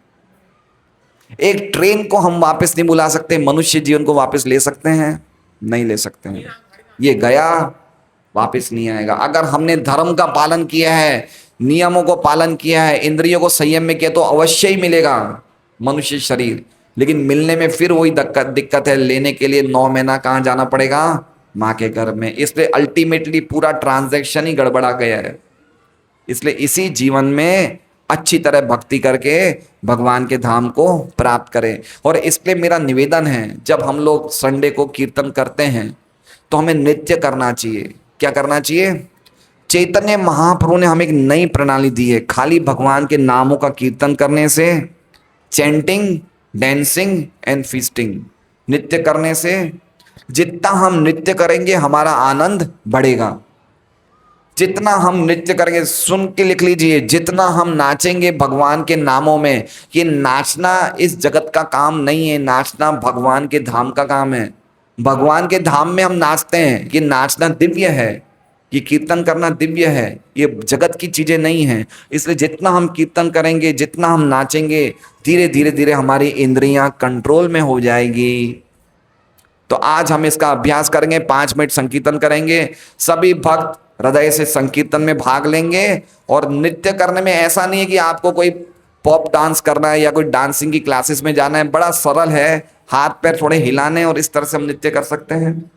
एक ट्रेन को हम वापस नहीं बुला सकते, मनुष्य जीवन को वापस ले सकते हैं? नहीं ले सकते हैं। ये गया, वापस नहीं आएगा। अगर हमने धर्म का पालन किया है, नियमों को पालन किया है, इंद्रियों को संयम में किया, तो अवश्य ही मिलेगा मनुष्य शरीर। लेकिन मिलने में फिर वही दिक्कत है, लेने के लिए 9 महीना कहाँ जाना पड़ेगा? माँ के घर में। इसलिए अल्टीमेटली पूरा ट्रांजैक्शन ही गड़बड़ा गया है। इसलिए इसी जीवन में अच्छी तरह भक्ति करके भगवान के धाम को प्राप्त करें। और इसलिए मेरा निवेदन है, जब हम लोग संडे को कीर्तन करते हैं तो हमें नृत्य करना चाहिए। क्या करना चाहिए? चैतन्य महाप्रभु ने हमें एक नई प्रणाली दी है, खाली भगवान के नामों का कीर्तन करने से, चैंटिंग, डांसिंग एंड फीस्टिंग, नृत्य करने से। जितना हम नृत्य करेंगे हमारा आनंद बढ़ेगा। जितना हम नृत्य करेंगे, सुन के लिख लीजिए, जितना हम नाचेंगे भगवान के नामों में। ये नाचना इस जगत का काम नहीं है, नाचना भगवान के धाम का काम है। भगवान के धाम में हम नाचते हैं, ये नाचना दिव्य है, ये कीर्तन करना दिव्य है, ये जगत की चीजें नहीं हैं। इसलिए जितना हम कीर्तन करेंगे, जितना हम नाचेंगे, धीरे धीरे धीरे हमारी इंद्रियां कंट्रोल में हो जाएगी। तो आज हम इसका अभ्यास करेंगे, 5 मिनट संकीर्तन करेंगे। सभी भक्त हृदय से संकीर्तन में भाग लेंगे। और नृत्य करने में ऐसा नहीं है कि आपको कोई पॉप डांस करना है या कोई डांसिंग की क्लासेस में जाना है, बड़ा सरल है, हाथ पैर थोड़े हिलाने और इस तरह से हम नृत्य कर सकते हैं।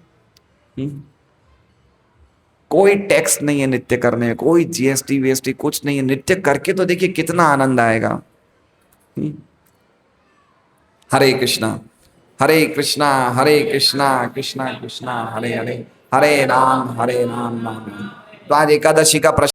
कोई टैक्स नहीं है नृत्य करने में, कोई जीएसटी वीएसटी कुछ नहीं है। नृत्य करके तो देखिए कितना आनंद आएगा। हरे कृष्णा हरे कृष्णा हरे कृष्णा कृष्णा कृष्णा हरे हरे, हरे राम राम राम। तो आज एकादशी का प्रश्न